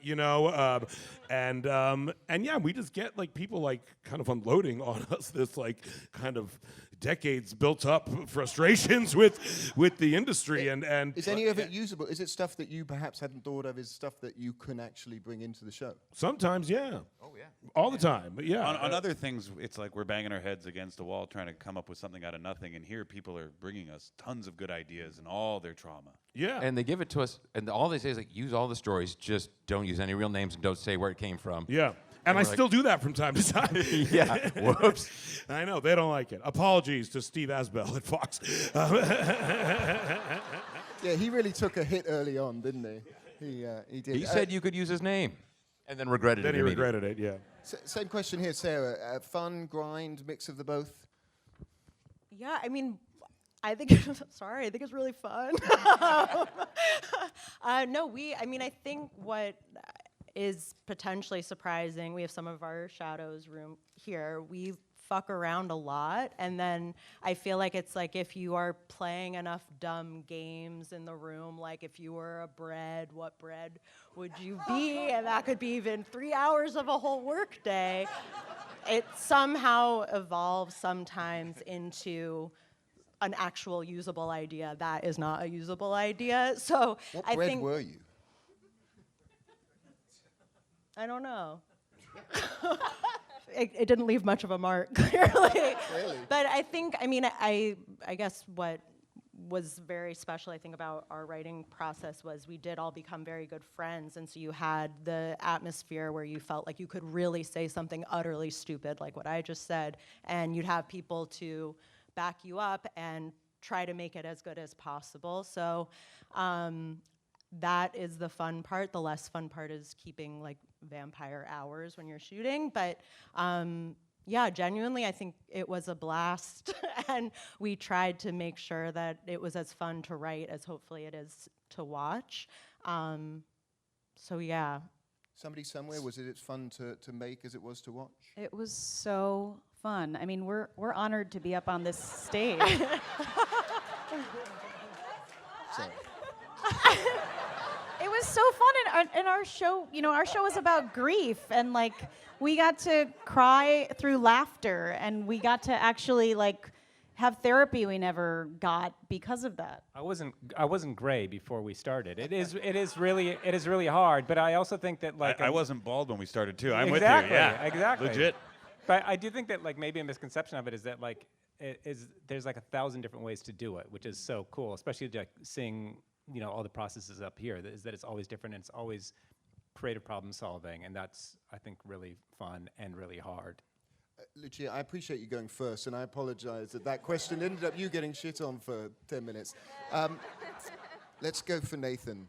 and yeah, we just get like people like kind of unloading on us this like kind of decades built up frustrations with the industry and is any of it usable? Is it stuff that you perhaps hadn't thought of? Is stuff that you can actually bring into the show? Sometimes, yeah. Oh yeah. All the time, but yeah. On other things, it's like we're banging our heads against a wall trying to come up with something out of nothing, and here people are bringing us tons of good ideas and all their trauma. Yeah. And they give it to us, and all they say is like, use all the stories, just don't use any real names and don't say where it came from. Yeah. And I still do that from time to time. Yeah. Whoops. I know. They don't like it. Apologies to Steve Asbell at Fox. Yeah, he really took a hit early on, didn't he? He did. He said you could use his name, and then regretted it. Then he regretted it, yeah. Same question here, Sarah. Fun, grind, mix of the both? Yeah, I mean, I think I think it's really fun. I think what is potentially surprising, we have some of our shadows room here. We fuck around a lot, and then I feel like it's like if you are playing enough dumb games in the room, like if you were a bread, what bread would you be? And that could be even 3 hours of a whole work day. It somehow evolves sometimes into an actual usable idea that is not a usable idea. So What I bread think were you? I don't know. It didn't leave much of a mark, clearly. Really? But I guess what was very special, I think, about our writing process was we did all become very good friends, and so you had the atmosphere where you felt like you could really say something utterly stupid, like what I just said, and you'd have people to back you up and try to make it as good as possible. So that is the fun part. The less fun part is keeping like vampire hours when you're shooting. But yeah, genuinely, I think it was a blast. And we tried to make sure that it was as fun to write as hopefully it is to watch. So yeah. Somebody somewhere, was it as fun to make as it was to watch? It was so fun. I mean, we're honored to be up on this stage. Sorry. It was so fun, and our show, our show was about grief, and like we got to cry through laughter, and we got to actually like have therapy we never got because of that. I wasn't gray before we started. It is really hard. But I also think that like I wasn't bald when we started too. I'm exactly, with you. Yeah, exactly. Legit. But I do think that like maybe a misconception of it is that like there's like 1,000 different ways to do it, which is so cool, especially like seeing all the processes up here. Is that it's always different and it's always creative problem solving, and that's I think really fun and really hard. Lucia, I appreciate you going first, and I apologize that question ended up you getting shit on for 10 minutes. Let's go for Nathan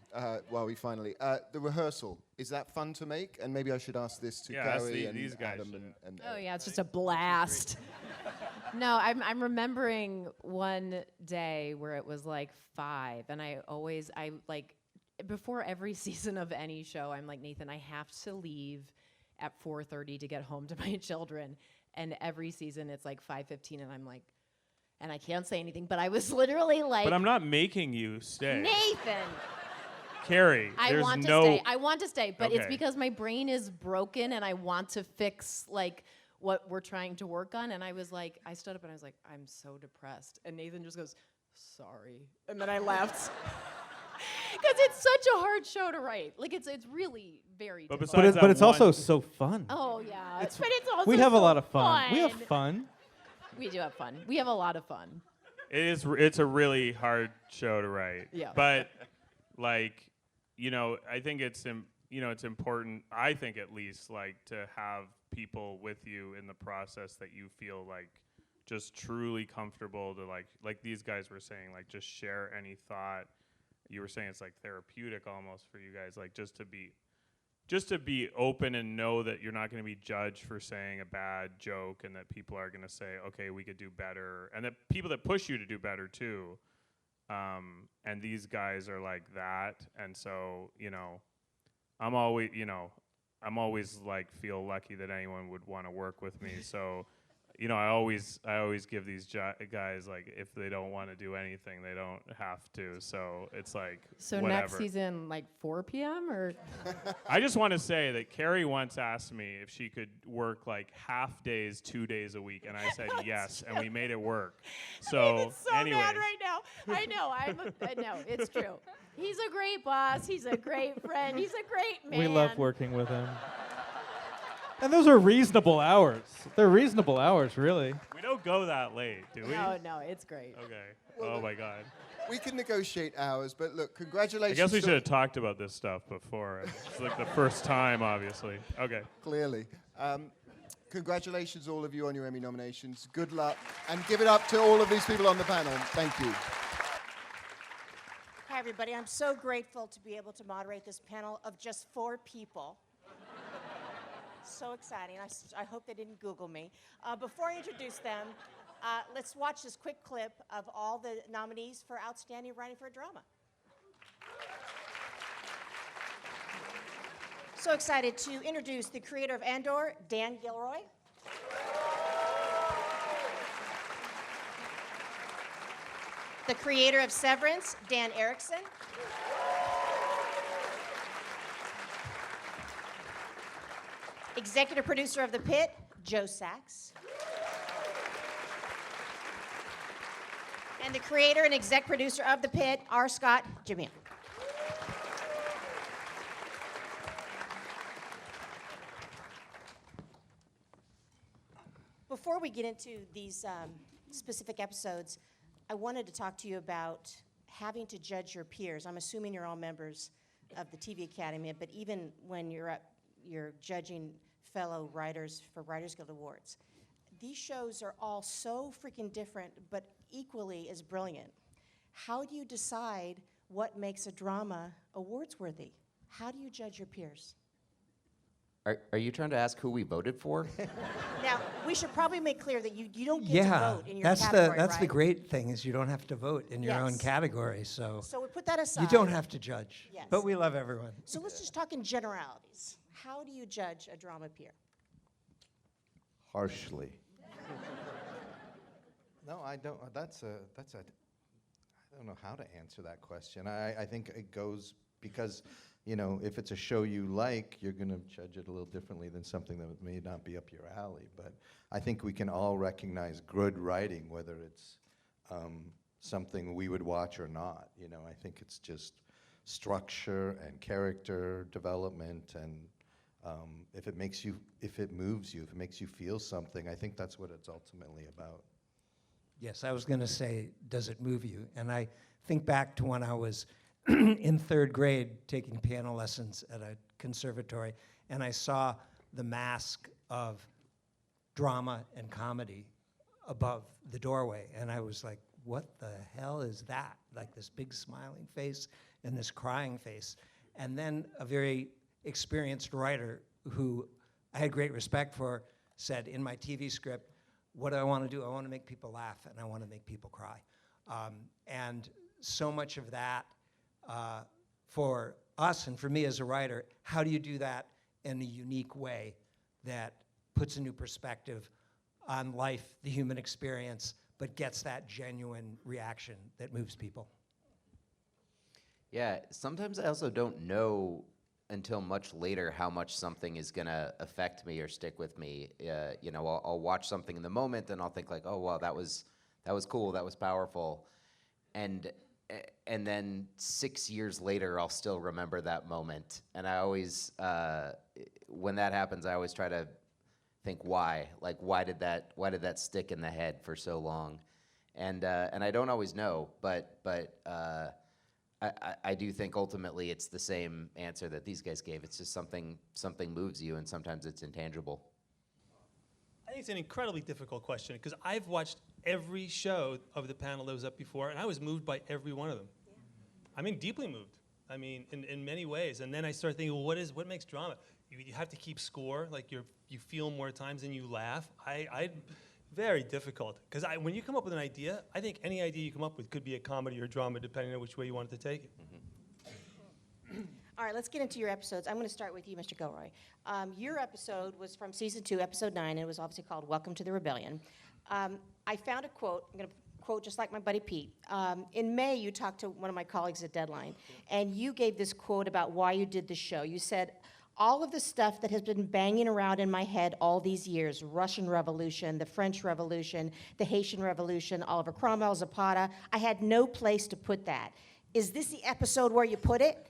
while we finally... the rehearsal, is that fun to make? And maybe I should ask this to Carrie and these guys Adam and Oh yeah, it's just a blast. No, I'm remembering one day where it was like 5, and I like, before every season of any show, I'm like, Nathan, I have to leave at 4:30 to get home to my children. And every season it's like 5:15, and I'm like, and I can't say anything, but I was literally like, But I'm not making you stay. Nathan, Carrie, I there's want to no stay. I want to stay, but it's Okay. because my brain is broken and I want to fix like what we're trying to work on. And I was like, I stood up and I was like, I'm so depressed. And Nathan just goes, sorry. And then I left. Because it's such a hard show to write. Like it's really very But difficult. besides But it's that also one- so fun. Oh yeah. But it's also We have a so lot of fun. We have fun. We do have fun. We have a lot of fun. It's a really hard show to write. Yeah. But like, I think it's it's important, I think at least, like to have people with you in the process that you feel like just truly comfortable to like these guys were saying, like just share any thought. You were saying it's like therapeutic almost for you guys, like just to be open and know that you're not going to be judged for saying a bad joke, and that people are going to say, okay, we could do better, and that people that push you to do better too. And these guys are like that, and so I'm always like feel lucky that anyone would want to work with me. So I always give these guys, like, if they don't want to do anything, they don't have to. So it's like, So whatever. next season, like 4 p.m. or? I just want to say that Carrie once asked me if she could work like half days, 2 days a week, and I said yes, and we made it work. So, David's so anyways. mad right now. I know. No, it's true. He's a great boss. He's a great friend. He's a great man. We love working with him. And those are reasonable hours. They're reasonable hours, really. We don't go that late, do we? No, it's great. Okay. Oh my God. We can negotiate hours, but look, I congratulations. guess we to- should have talked about this stuff before. It's like the first time, obviously. Okay. Clearly. Congratulations, all of you, on your Emmy nominations. Good luck. And give it up to all of these people on the panel. Thank you. Hi, everybody. I'm so grateful to be able to moderate this panel of just 4 people. So exciting. I hope they didn't Google me. Before I introduce them, let's watch this quick clip of all the nominees for Outstanding Writing for a Drama. So excited to introduce the creator of Andor, Dan Gilroy. The creator of Severance, Dan Erickson. Executive producer of The Pit, Joe Sachs. And the creator and exec producer of The Pit, R. Scott Jamil. Before we get into these specific episodes, I wanted to talk to you about having to judge your peers. I'm assuming you're all members of the TV Academy, but even when you're judging fellow writers for Writers Guild Awards, these shows are all so freaking different, but equally as brilliant. How do you decide what makes a drama awards worthy? How do you judge your peers? Are you trying to ask who we voted for? Now, we should probably make clear that you don't get Yeah, to vote in your that's category, that's the right? great thing is you don't have to vote in your own Yes. category. So So we put that aside. you don't have to judge. Yes. But we love everyone. So let's just talk in generalities. How do you judge a drama peer? Harshly. No, I don't. I don't know how to answer that question. I think it goes because, if it's a show you like, you're going to judge it a little differently than something that may not be up your alley. But I think we can all recognize good writing, whether it's something we would watch or not. I think it's just structure and character development, and if it moves you, if it makes you feel something, I think that's what it's ultimately about. Yes, I was going to say, does it move you? And I think back to when I was in third grade taking piano lessons at a conservatory, and I saw the mask of drama and comedy above the doorway, and I was like, what the hell is that? Like this big smiling face and this crying face. And then a very experienced writer who I had great respect for said in my TV script, what do I want to do? I want to make people laugh and I want to make people cry. And so much of that for us and for me as a writer, how do you do that in a unique way that puts a new perspective on life, the human experience, but gets that genuine reaction that moves people? Yeah, sometimes I also don't know until much later how much something is gonna affect me or stick with me. I'll watch something in the moment and I'll think like, oh wow, that was cool, that was powerful, and then 6 years later I'll still remember that moment. And I always, when that happens, I always try to think why. Like why did that stick in the head for so long? And I don't always know, but I do think ultimately it's the same answer that these guys gave. It's just something moves you, and sometimes it's intangible. I think it's an incredibly difficult question because I've watched every show of the panel that was up before, and I was moved by every one of them. I mean, deeply moved. I mean, in many ways. And then I started thinking, well, what makes drama? You have to keep score. Like you feel more times than you laugh. Very difficult, because when you come up with an idea, I think any idea you come up with could be a comedy or drama, depending on which way you want it to take it. All right, let's get into your episodes. I'm going to start with you, Mr. Gilroy. Your episode was from season 2, episode 9, and it was obviously called Welcome to the Rebellion. I found a quote. I'm going to quote just like my buddy Pete. In May, you talked to one of my colleagues at Deadline, and you gave this quote about why you did the show. You said, all of the stuff that has been banging around in my head all these years, Russian Revolution, the French Revolution, the Haitian Revolution, Oliver Cromwell, Zapata, I had no place to put that. Is this the episode where you put it?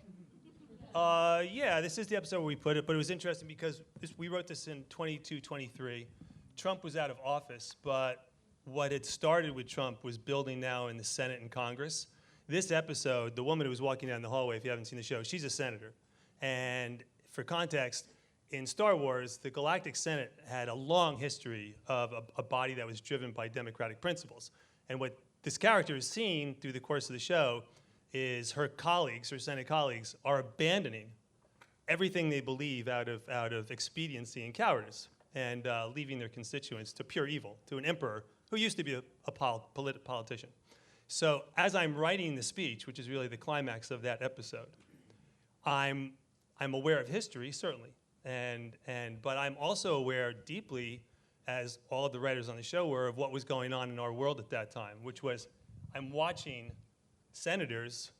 Yeah, this is the episode where we put it, but it was interesting because we wrote this in 22, 23. Trump was out of office, but what had started with Trump was building now in the Senate and Congress. This episode, the woman who was walking down the hallway, if you haven't seen the show, she's a senator. And for context, in Star Wars, the Galactic Senate had a long history of a body that was driven by democratic principles. And what this character is seeing through the course of the show is her colleagues, her Senate colleagues, are abandoning everything they believe out of expediency and cowardice, and leaving their constituents to pure evil, to an emperor who used to be a politician. So as I'm writing the speech, which is really the climax of that episode, I'm aware of history, certainly, but I'm also aware deeply, as all of the writers on the show were, of what was going on in our world at that time, which was I'm watching senators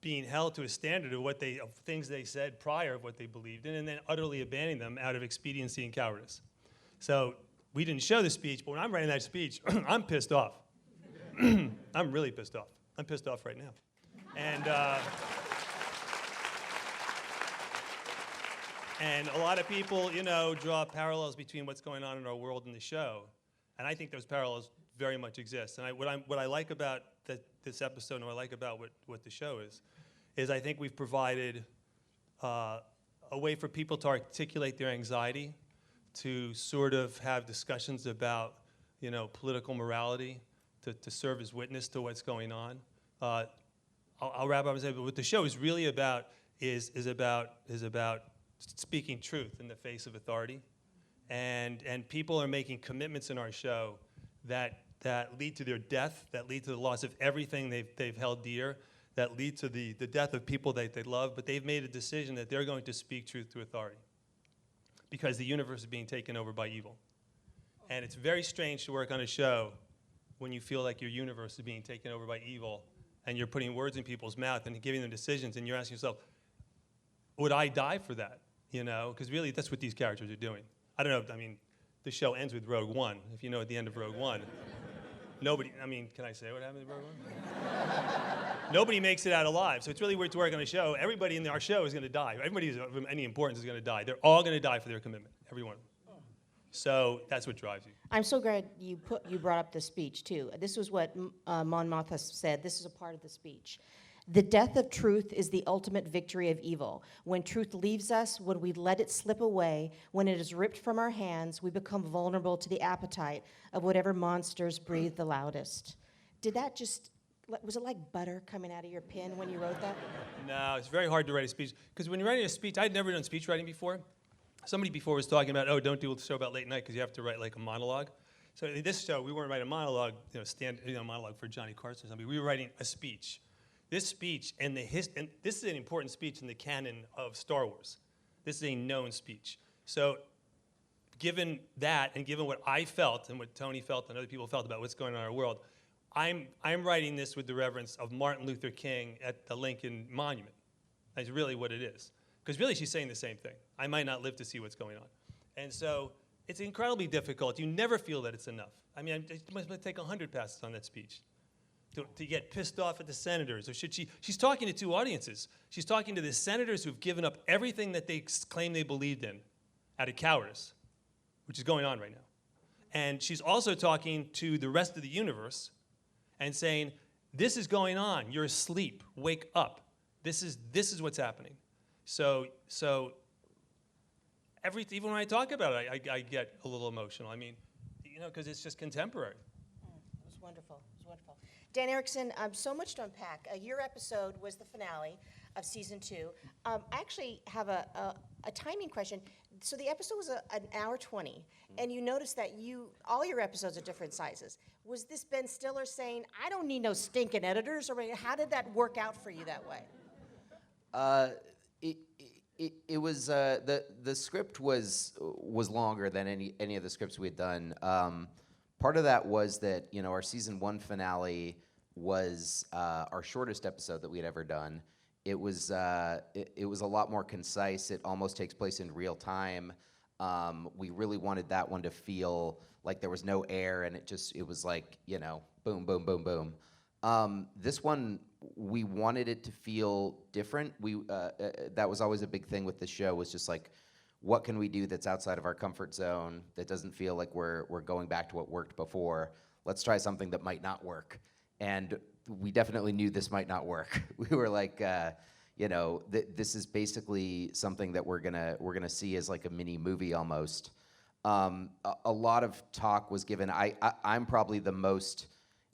being held to a standard of things they said prior of what they believed in, and then utterly abandoning them out of expediency and cowardice. So we didn't show the speech, but when I'm writing that speech, I'm pissed off. I'm really pissed off. I'm pissed off right now. And a lot of people, draw parallels between what's going on in our world and the show. And I think those parallels very much exist. And what I like about this episode and what I like about what the show is I think we've provided a way for people to articulate their anxiety, to sort of have discussions about, political morality, to serve as witness to what's going on. I'll wrap up and say, but what the show is really about is about speaking truth in the face of authority. And people are making commitments in our show that lead to their death, that lead to the loss of everything they've held dear, that lead to the death of people that they love, but they've made a decision that they're going to speak truth to authority because the universe is being taken over by evil. And it's very strange to work on a show when you feel like your universe is being taken over by evil and you're putting words in people's mouth and giving them decisions, and you're asking yourself, would I die for that? You know, because really that's what these characters are doing. I don't know, I mean, the show ends with Rogue One. If you know at the end of Rogue One, nobody, I mean, can I say what happened in Rogue One? Nobody makes it out alive. So it's really weird to work on a show. Everybody in our show is going to die. Everybody of any importance is going to die. They're all going to die for their commitment, every one of them. So that's what drives you. I'm so glad you brought up the speech, too. This was what Mon Mothma said. This is a part of the speech. The death of truth is the ultimate victory of evil. When truth leaves us, when we let it slip away, when it is ripped from our hands, we become vulnerable to the appetite of whatever monsters breathe the loudest. Did that just, was it like butter coming out of your pen when you wrote that? No, it's very hard to write a speech. Because when you're writing a speech, I'd never done speech writing before. Somebody before was talking about, oh, don't do a show about late night because you have to write like a monologue. So in this show, we weren't writing a monologue, monologue for Johnny Carson or something. We were writing a speech. This speech and and this is an important speech in the canon of Star Wars. This is a known speech. So given that and given what I felt and what Tony felt and other people felt about what's going on in our world, I'm writing this with the reverence of Martin Luther King at the Lincoln Monument. That's really what it is. Because really she's saying the same thing. I might not live to see what's going on. And so it's incredibly difficult. You never feel that it's enough. I mean, it must take 100 passes on that speech to get pissed off at the senators. Or she's talking to two audiences. She's talking to the senators who've given up everything that they claim they believed in out of cowardice, which is going on right now. And she's also talking to the rest of the universe and saying, this is going on. You're asleep. Wake up. This is what's happening. So even when I talk about it, I get a little emotional. I mean, because it's just contemporary. It was wonderful. It was wonderful. Dan Erickson, so much to unpack. Your episode was the finale of season 2. I actually have a timing question. So the episode was an hour 20, and you noticed that all your episodes are different sizes. Was this Ben Stiller saying, I don't need no stinking editors? Or how did that work out for you that way? It was the script was longer than any of the scripts we had done. Part of that was that our season 1 finale was our shortest episode that we had ever done. It was a lot more concise. It almost takes place in real time. We really wanted that one to feel like there was no air, and it was like boom, boom, boom, boom. This one, we wanted it to feel different. That was always a big thing with the show, was just like, what can we do that's outside of our comfort zone, that doesn't feel like we're going back to what worked before? Let's try something that might not work. And we definitely knew this might not work. We were like, this is basically something that we're gonna see as like a mini movie almost. A lot of talk was given. I'm probably the most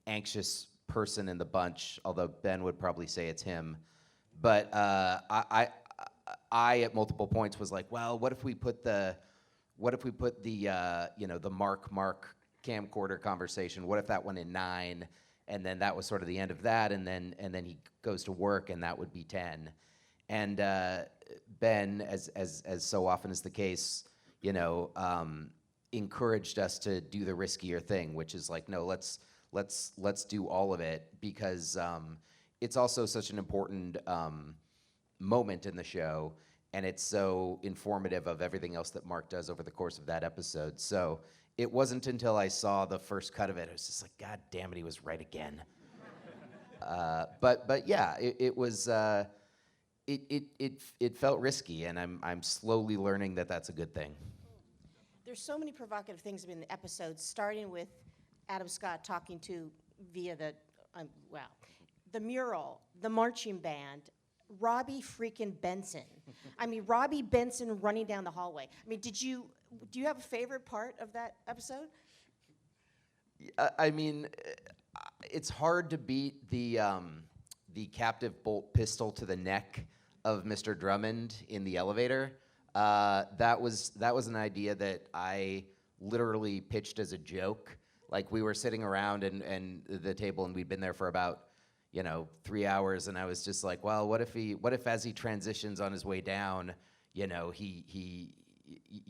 anxious person in the bunch, although Ben would probably say it's him. But I at multiple points was like, well, what if we put the Mark camcorder conversation? What if that went in 9, and then that was sort of the end of that, and then he goes to work, and that would be 10. And Ben, as so often is the case, encouraged us to do the riskier thing, which is like, no, let's do all of it, because it's also such an important moment in the show, and it's so informative of everything else that Mark does over the course of that episode. So it wasn't until I saw the first cut of it, I was just like, God damn it, he was right again. But yeah, it was it felt risky, and I'm slowly learning that that's a good thing. There's so many provocative things in the episodes, starting with Adam Scott talking to via the mural, the marching band, Robbie freaking Benson. I mean, Robbie Benson running down the hallway. I mean, do you have a favorite part of that episode? I mean, it's hard to beat the captive bolt pistol to the neck of Mr. Drummond in the elevator. That was an idea that I literally pitched as a joke. Like we were sitting around and the table, and we'd been there for about 3 hours, and I was just like, well, what if as he transitions on his way down, he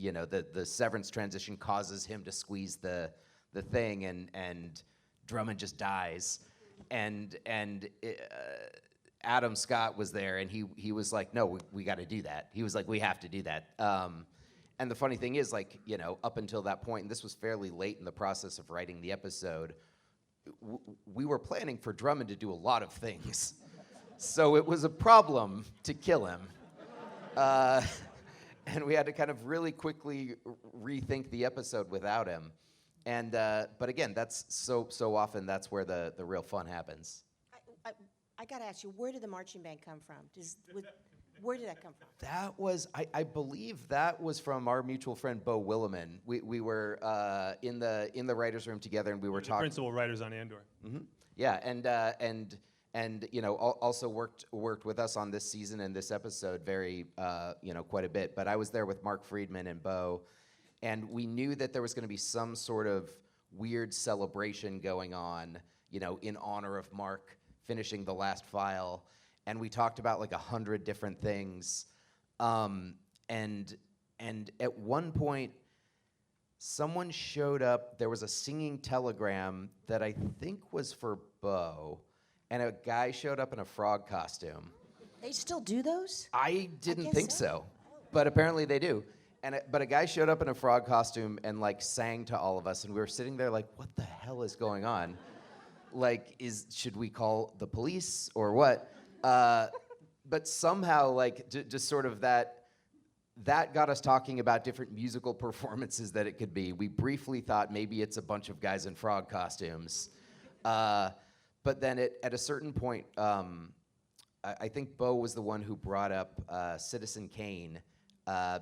the severance transition causes him to squeeze the thing, and Drummond just dies, and Adam Scott was there, and he was like, no, we got to do that. He was like, we have to do that. And the funny thing is, up until that point, and this was fairly late in the process of writing the episode, we were planning for Drummond to do a lot of things. So it was a problem to kill him. And we had to kind of really quickly rethink the episode without him. And but again, that's so often that's where the real fun happens. I got to ask you, where did the marching band come from? Where did that come from? That was, I believe that was from our mutual friend, Bo Williman. We were in the writer's room together, and we were talking. Principal writers on Andor. Mm-hmm. Yeah, and also worked with us on this season and this episode very, quite a bit. But I was there with Mark Friedman and Bo, and we knew that there was going to be some sort of weird celebration going on, in honor of Mark finishing the last file. And we talked about 100 different things. And at one point, someone showed up. There was a singing telegram that I think was for Bo, and a guy showed up in a frog costume. They still do those? I didn't think so, but apparently they do. But a guy showed up in a frog costume and sang to all of us, and we were sitting there like, what the hell is going on? Should we call the police or what? But somehow, just sort of that got us talking about different musical performances that it could be. We briefly thought maybe it's a bunch of guys in frog costumes. But then at a certain point, I think Bo was the one who brought up Citizen Kane,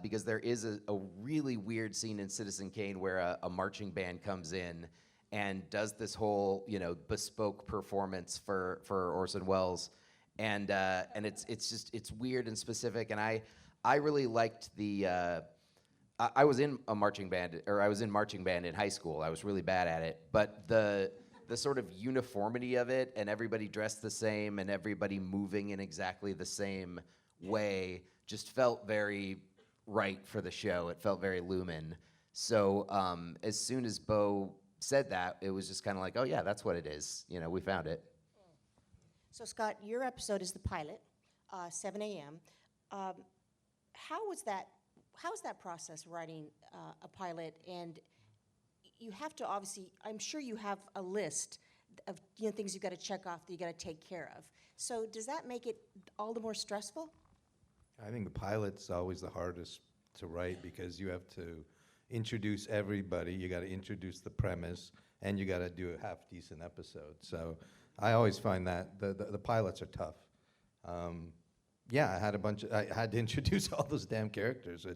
because there is a really weird scene in Citizen Kane where a marching band comes in and does this whole bespoke performance for Orson Welles. And it's weird and specific, and I really liked the. I was in a marching band, or I was in marching band in high school. I was really bad at it, but the sort of uniformity of it, and everybody dressed the same, and everybody moving in exactly the same way, just felt very right for the show. It felt very Lumen. So as soon as Bo said that, it was just kind of like, oh yeah, that's what it is. We found it. So Scott, your episode is the pilot, 7 a.m. How was that process, writing a pilot? And you have to obviously, I'm sure you have a list of things you've got to check off that you got to take care of. So does that make it all the more stressful? I think the pilot's always the hardest to write because you have to introduce everybody, you got to introduce the premise, and you got to do a half-decent episode. So I always find that the pilots are tough. I had to introduce all those damn characters.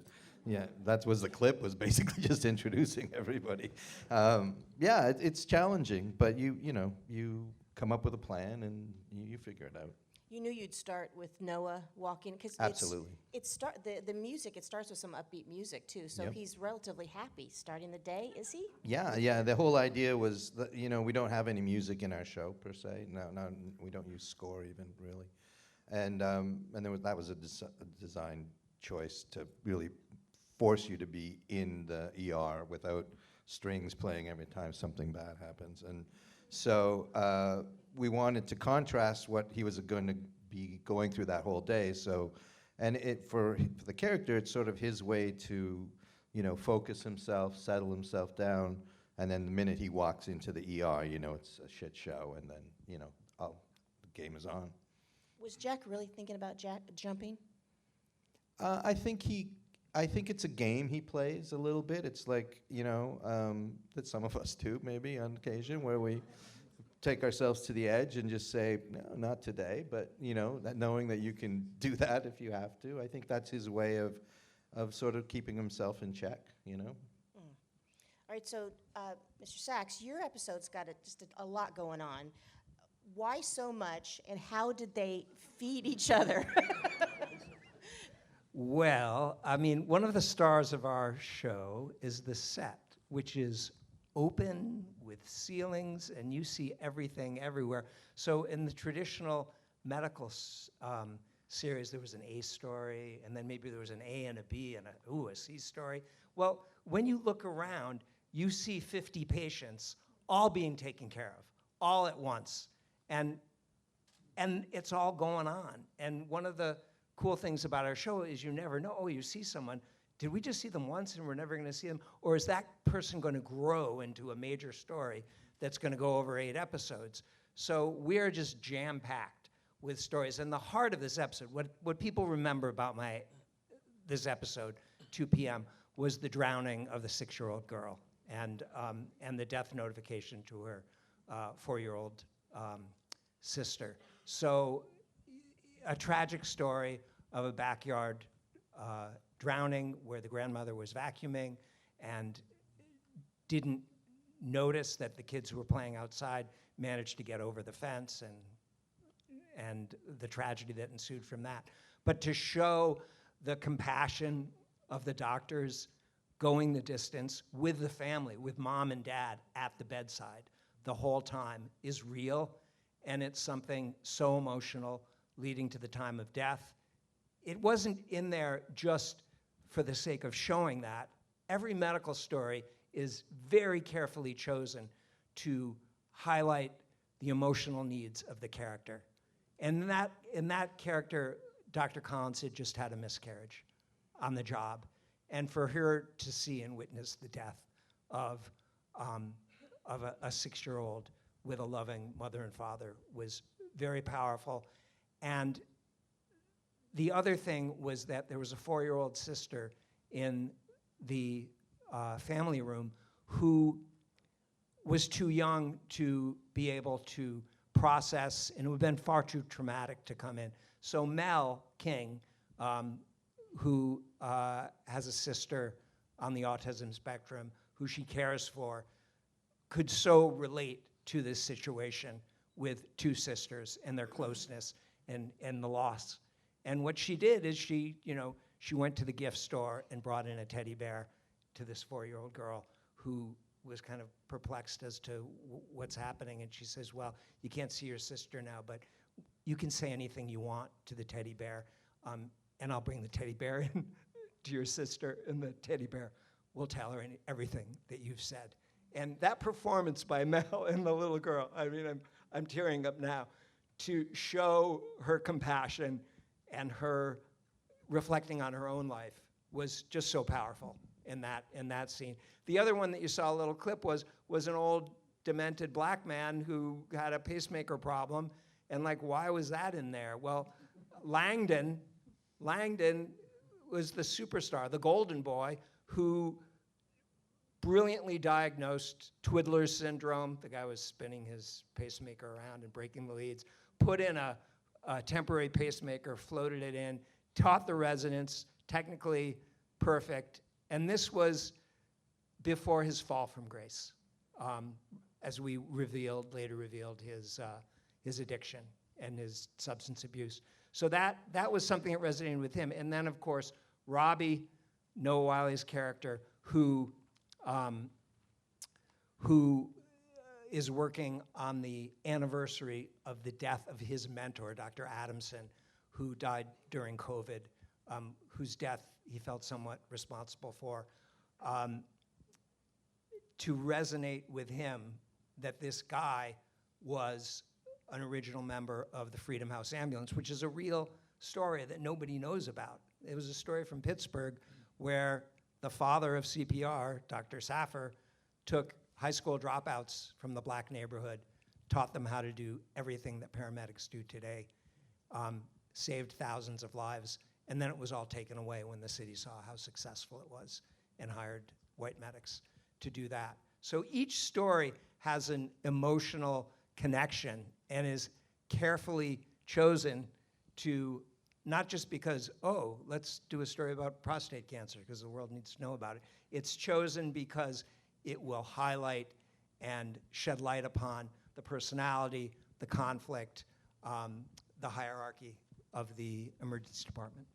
That was the clip, was basically just introducing everybody. It's challenging, but you come up with a plan and you figure it out. You knew you'd start with Noah walking, because absolutely. The music, it starts with some upbeat music too. So he's relatively happy starting the day, is he? Yeah. The whole idea was that we don't have any music in our show per se. No, we don't use score even really, and that was a design choice to really force you to be in the ER without strings playing every time something bad happens, and so we wanted to contrast what he was going to be going through that whole day. So, and for the character, it's sort of his way to, focus himself, settle himself down, and then the minute he walks into the ER, it's a shit show, and then, the game is on. Was Jack really thinking about jumping? I think it's a game he plays a little bit. It's like, that some of us do maybe on occasion, where we take ourselves to the edge and just say, no, not today, but that knowing that you can do that if you have to. I think that's his way of sort of keeping himself in check, All right, so Mr. Sachs, your episode's got just a lot going on. Why so much, and how did they feed each other? Well, I mean, one of the stars of our show is the set, which is open with ceilings, and you see everything everywhere. So in the traditional medical series, there was an A story, and then maybe there was an A and a B and a C story. Well, when you look around, you see 50 patients all being taken care of, all at once. And it's all going on. And one of the cool things about our show is you never know. Oh, you see someone. Did we just see them once and we're never going to see them? Or is that person going to grow into a major story that's going to go over 8 episodes? So we're just jam-packed with stories. And the heart of this episode, what people remember about this episode, 2 p.m., was the drowning of the 6-year-old girl and the death notification to her 4-year-old sister. So a tragic story of a backyard drowning where the grandmother was vacuuming and didn't notice that the kids who were playing outside managed to get over the fence, and the tragedy that ensued from that. But to show the compassion of the doctors going the distance with the family, with mom and dad at the bedside the whole time, is real, and it's something so emotional leading to the time of death. It wasn't in there just for the sake of showing that. Every medical story is very carefully chosen to highlight the emotional needs of the character. And in that character, Dr. Collins had just had a miscarriage on the job. And for her to see and witness the death of a 6-year-old with a loving mother and father was very powerful. And the other thing was that there was a 4-year-old sister in the family room who was too young to be able to process, and it would have been far too traumatic to come in. So Mel King, who has a sister on the autism spectrum, who she cares for, could so relate to this situation with 2 sisters and their closeness and the loss. And what she did is she went to the gift store and brought in a teddy bear to this 4-year-old girl who was kind of perplexed as to what's happening. And she says, well, you can't see your sister now, but you can say anything you want to the teddy bear, and I'll bring the teddy bear in to your sister, and the teddy bear will tell her everything that you've said. And that performance by Mel and the little girl, I mean, I'm tearing up now, to show her compassion and her reflecting on her own life was just so powerful in that scene. The other one that you saw a little clip was an old demented black man who had a pacemaker problem, and like, why was that in there? Well, Langdon was the superstar, the golden boy, who brilliantly diagnosed Twiddler's syndrome. The guy was spinning his pacemaker around and breaking the leads, put in a temporary pacemaker, floated it in, taught the residents, technically perfect. And this was before his fall from grace, as we later revealed his addiction and his substance abuse. So that was something that resonated with him. And then, of course, Robbie, Noah Wiley's character, who is working on the anniversary of the death of his mentor, Dr. Adamson, who died during COVID, whose death he felt somewhat responsible for. To resonate with him that this guy was an original member of the Freedom House Ambulance, which is a real story that nobody knows about. It was a story from Pittsburgh where the father of CPR, Dr. Saffer, took high school dropouts from the black neighborhood, taught them how to do everything that paramedics do today, saved thousands of lives, and then it was all taken away when the city saw how successful it was and hired white medics to do that. So each story has an emotional connection and is carefully chosen to, not just because, oh, let's do a story about prostate cancer because the world needs to know about it. It's chosen because it will highlight and shed light upon the personality, the conflict, the hierarchy of the emergency department.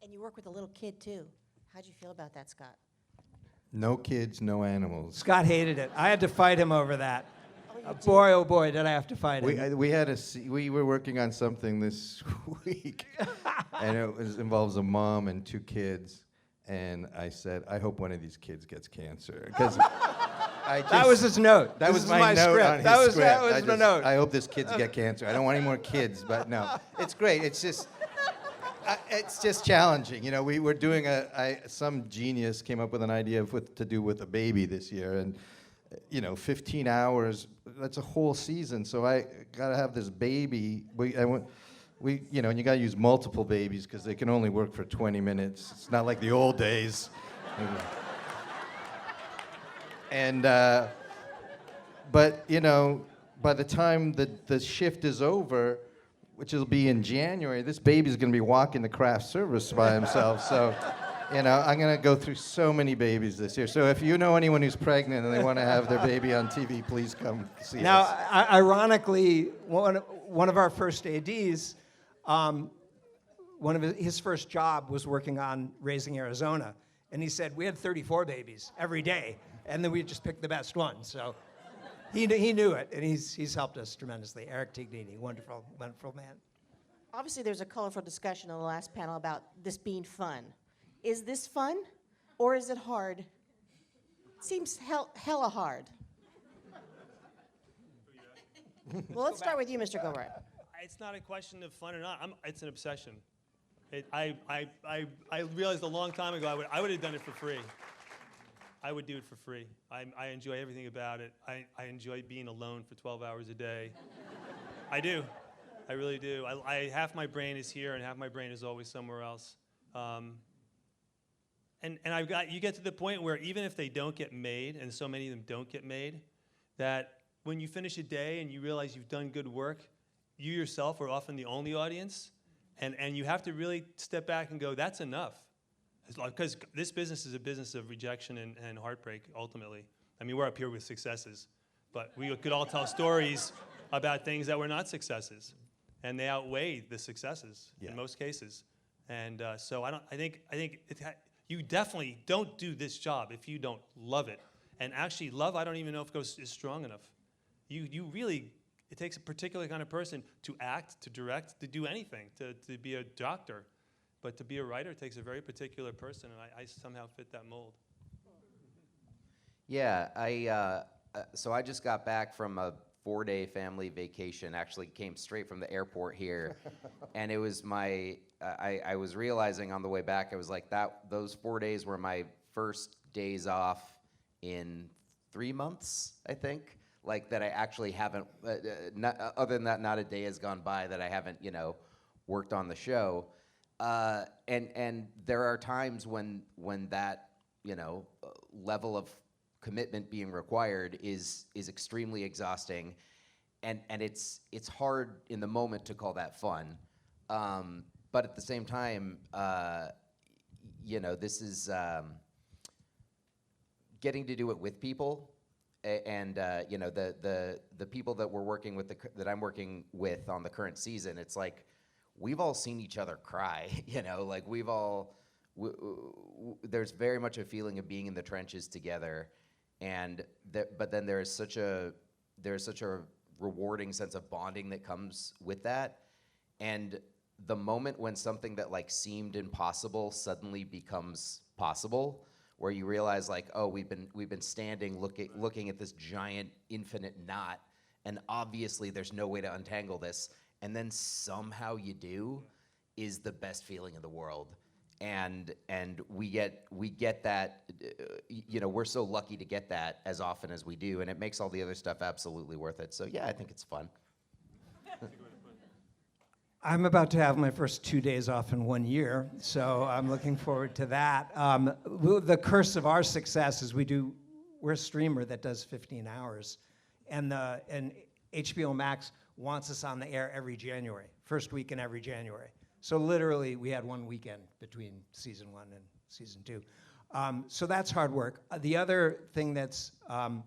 And you work with a little kid, too. How'd you feel about that, Scott? No kids, no animals. Scott hated it. I had to fight him over that. Boy, oh boy, did I have to fight him. We were working on something this week, and it involves a mom and 2 kids. And I said, I hope one of these kids gets cancer. Because that was his note. That This was is my note script. on his That was script. my note. I hope this kids get cancer. I don't want any more kids, but no. It's great. It's just challenging. You know, we were doing some genius came up with an idea of what to do with a baby this year. And, 15 hours, that's a whole season. So I got to have this baby. And you got to use multiple babies because they can only work for 20 minutes. It's not like the old days. And, but, by the time the shift is over, which will be in January, this baby's going to be walking the craft service by himself. So, I'm going to go through so many babies this year. So if you know anyone who's pregnant and they want to have their baby on TV, please come see Now, us. ironically, one of our first ADs, his first job was working on Raising Arizona. And he said, we had 34 babies every day, and then we just picked the best one. So he knew it, and he's helped us tremendously. Eric Tignini, wonderful, wonderful man. Obviously, there's a colorful discussion on the last panel about this being fun. Is this fun, or is it hard? Seems hella hard. Well, let's start with you, Mr. Gilbert. It's not a question of fun or not. It's an obsession. I realized a long time ago I would have done it for free. I would do it for free. I enjoy everything about it. I enjoy being alone for 12 hours a day. I do. I really do. Half my brain is here and half my brain is always somewhere else. And you get to the point where even if they don't get made, and so many of them don't get made, that when you finish a day and you realize you've done good work, you yourself are often the only audience, and you have to really step back and go, that's enough. Because this business is a business of rejection and heartbreak, ultimately. I mean, we're up here with successes, but we could all tell stories about things that were not successes, and they outweigh the successes in most cases. And so I think you definitely don't do this job if you don't love it. And actually, love, I don't even know if is strong enough. You really, it takes a particular kind of person to act, to direct, to do anything, to be a doctor. But to be a writer takes a very particular person, and I somehow fit that mold. Yeah, so I just got back from a 4-day family vacation, actually came straight from the airport here. And it was I was realizing on the way back, I was like, those 4 days were my first days off in 3 months, I think. Like that I actually haven't, other than that, not a day has gone by that I haven't, worked on the show. And there are times when that, level of commitment being required is extremely exhausting, and it's hard in the moment to call that fun. But at the same time, this is getting to do it with people, and the people that we're working with, that I'm working with on the current season. It's like we've all seen each other cry. Like we've all. There's very much a feeling of being in the trenches together, but then there's such a rewarding sense of bonding that comes with that, and the moment when something that seemed impossible suddenly becomes possible, where you realize we've been standing looking at this giant infinite knot, and obviously there's no way to untangle this, and then somehow you do, is the best feeling in the world. And we get that, we're so lucky to get that as often as we do, and it makes all the other stuff absolutely worth it. So yeah, I think it's fun. I'm about to have my first 2 days off in 1 year, so I'm looking forward to that. The curse of our success is we're a streamer that does 15 hours, and HBO Max wants us on the air every January, first week in every January. So literally, we had 1 weekend between season 1 and season 2. So that's hard work. The other thing that's kind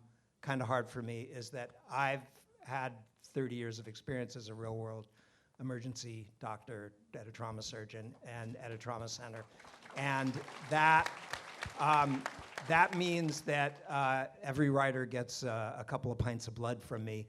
of hard for me is that I've had 30 years of experience as a real-world emergency doctor at a trauma surgeon and at a trauma center. And that, that means that every writer gets a couple of pints of blood from me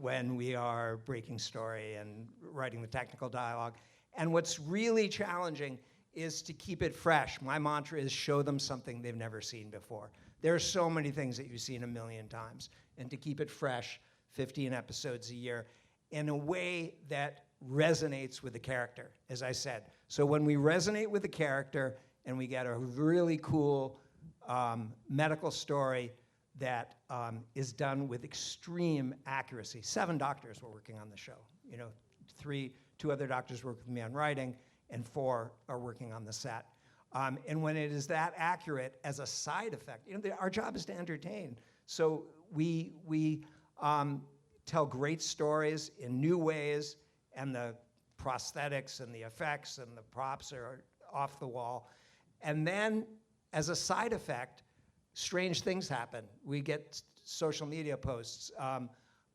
when we are breaking story and writing the technical dialogue. And what's really challenging is to keep it fresh. My mantra is show them something they've never seen before. There are so many things that you've seen a million times. And to keep it fresh, 15 episodes a year, in a way that resonates with the character, as I said. So when we resonate with the character and we get a really cool medical story that is done with extreme accuracy. 7 doctors were working on the show. You know, 2 other doctors work with me on writing, and 4 are working on the set. And when it is that accurate as a side effect, you know, our job is to entertain. So we tell great stories in new ways, and the prosthetics and the effects and the props are off the wall. And then, as a side effect, strange things happen. We get social media posts.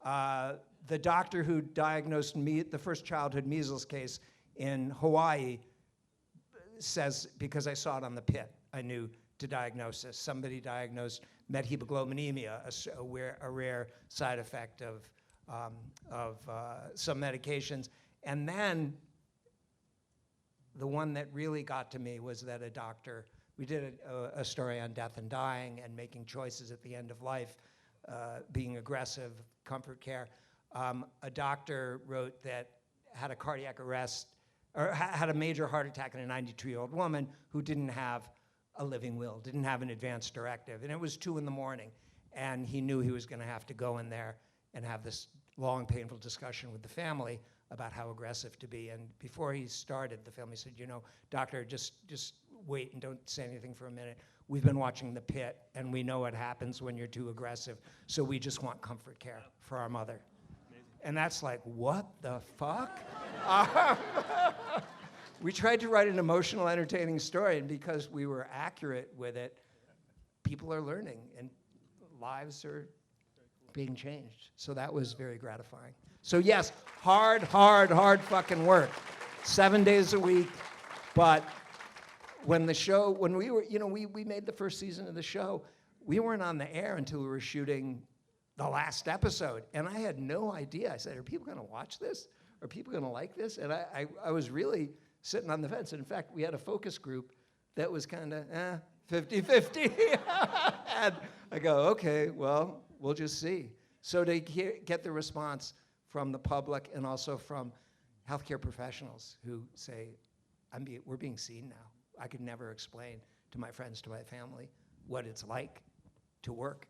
The doctor who diagnosed the first childhood measles case in Hawaii says, because I saw it on the pit, I knew to diagnose this. Somebody diagnosed methemoglobinemia, a rare side effect of some medications. And then the one that really got to me was that a doctor, we did a story on death and dying and making choices at the end of life, being aggressive, comfort care. A doctor wrote that had a cardiac arrest, or had a major heart attack in a 92-year-old woman who didn't have a living will, didn't have an advance directive. And it was 2 a.m, and he knew he was going to have to go in there and have this long, painful discussion with the family about how aggressive to be. And before he started, the family said, you know, doctor, just wait and don't say anything for a minute. We've been watching The Pit, and we know what happens when you're too aggressive, so we just want comfort care for our mother. And that's like, what the fuck? We tried to write an emotional, entertaining story, and because we were accurate with it, people are learning, and lives are being changed. So that was very gratifying. So yes, hard fucking work. 7 days a week, but when we were, you know, we made the first season of the show, we weren't on the air until we were shooting the last episode, and I had no idea. I said, are people gonna watch this? Are people gonna like this? And I was really sitting on the fence. And in fact, we had a focus group that was kind of 50-50. And I go, okay, well, we'll just see. So to get the response from the public and also from healthcare professionals who say, we're being seen now. I could never explain to my friends, to my family, what it's like to work,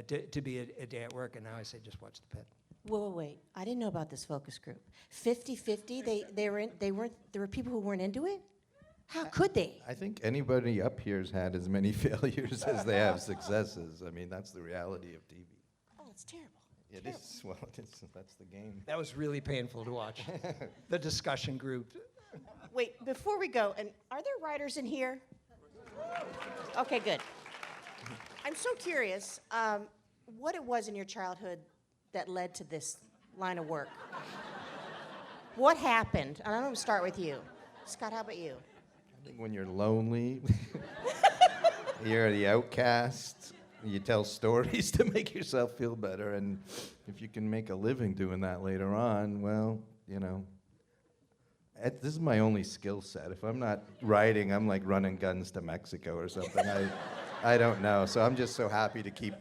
to be a day at work. And now I say, just watch The Pit. Wait. I didn't know about this focus group. 50-50, there were people who weren't into it? How could they? I think anybody up here's had as many failures as they have successes. I mean, that's the reality of TV. Oh, it's terrible. It is. Well, that's the game. That was really painful to watch. The discussion group. Wait, before we go, and are there writers in here? Okay, good. I'm so curious what it was in your childhood that led to this line of work. What happened? And I'm going to start with you. Scott, how about you? I think when you're lonely, you're the outcast, you tell stories to make yourself feel better, and if you can make a living doing that later on, well, you know, this is my only skill set. If I'm not writing, I'm like running guns to Mexico or something. I don't know. So I'm just so happy to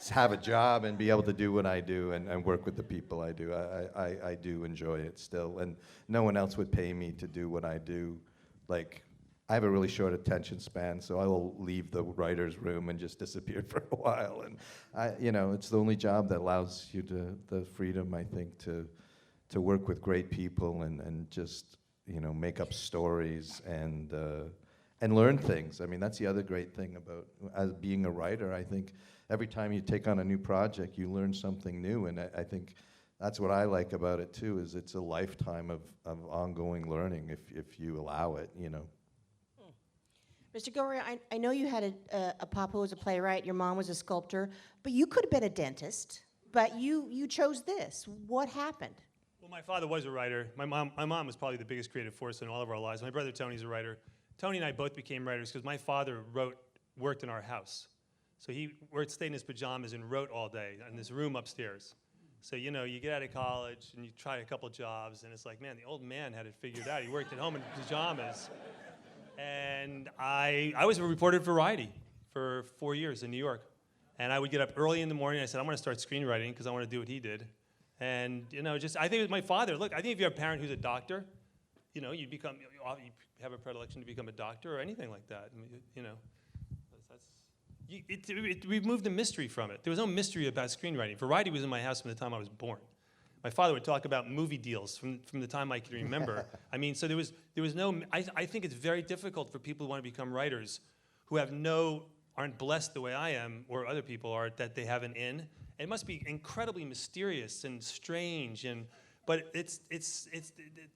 have a job and be able to do what I do and work with the people I do. I do enjoy it still, and no one else would pay me to do what I do. Like, I have a really short attention span, so I will leave the writer's room and just disappear for a while. And you know, it's the only job that allows you the freedom, I think, to work with great people and just, you know, make up stories and learn things. I mean, that's the other great thing about as being a writer. I think every time you take on a new project, you learn something new, and I think that's what I like about it too. Is it's a lifetime of ongoing learning if you allow it, you know. Mr. Goria, I know you had a papa who was a playwright, your mom was a sculptor, but you could have been a dentist, but you chose this. What happened? Well, my father was a writer. My mom was probably the biggest creative force in all of our lives. My brother Tony's a writer. Tony and I both became writers because my father worked in our house. So he stayed in his pajamas and wrote all day in this room upstairs. So, you know, you get out of college and you try a couple jobs, and it's like, man, the old man had it figured out. He worked at home in pajamas. And I was a reporter at Variety for 4 years in New York. And I would get up early in the morning, and I said, I'm going to start screenwriting because I want to do what he did. And, you know, I think it was my father. Look, I think if you have a parent who's a doctor, you know, you have a predilection to become a doctor or anything like that. I mean, you know, removed the mystery from it. There was no mystery about screenwriting. Variety was in my house from the time I was born. My father would talk about movie deals from the time I can remember. I mean, so there was no. I think it's very difficult for people who want to become writers, who aren't blessed the way I am or other people are, that they have an in. It must be incredibly mysterious and strange, but it's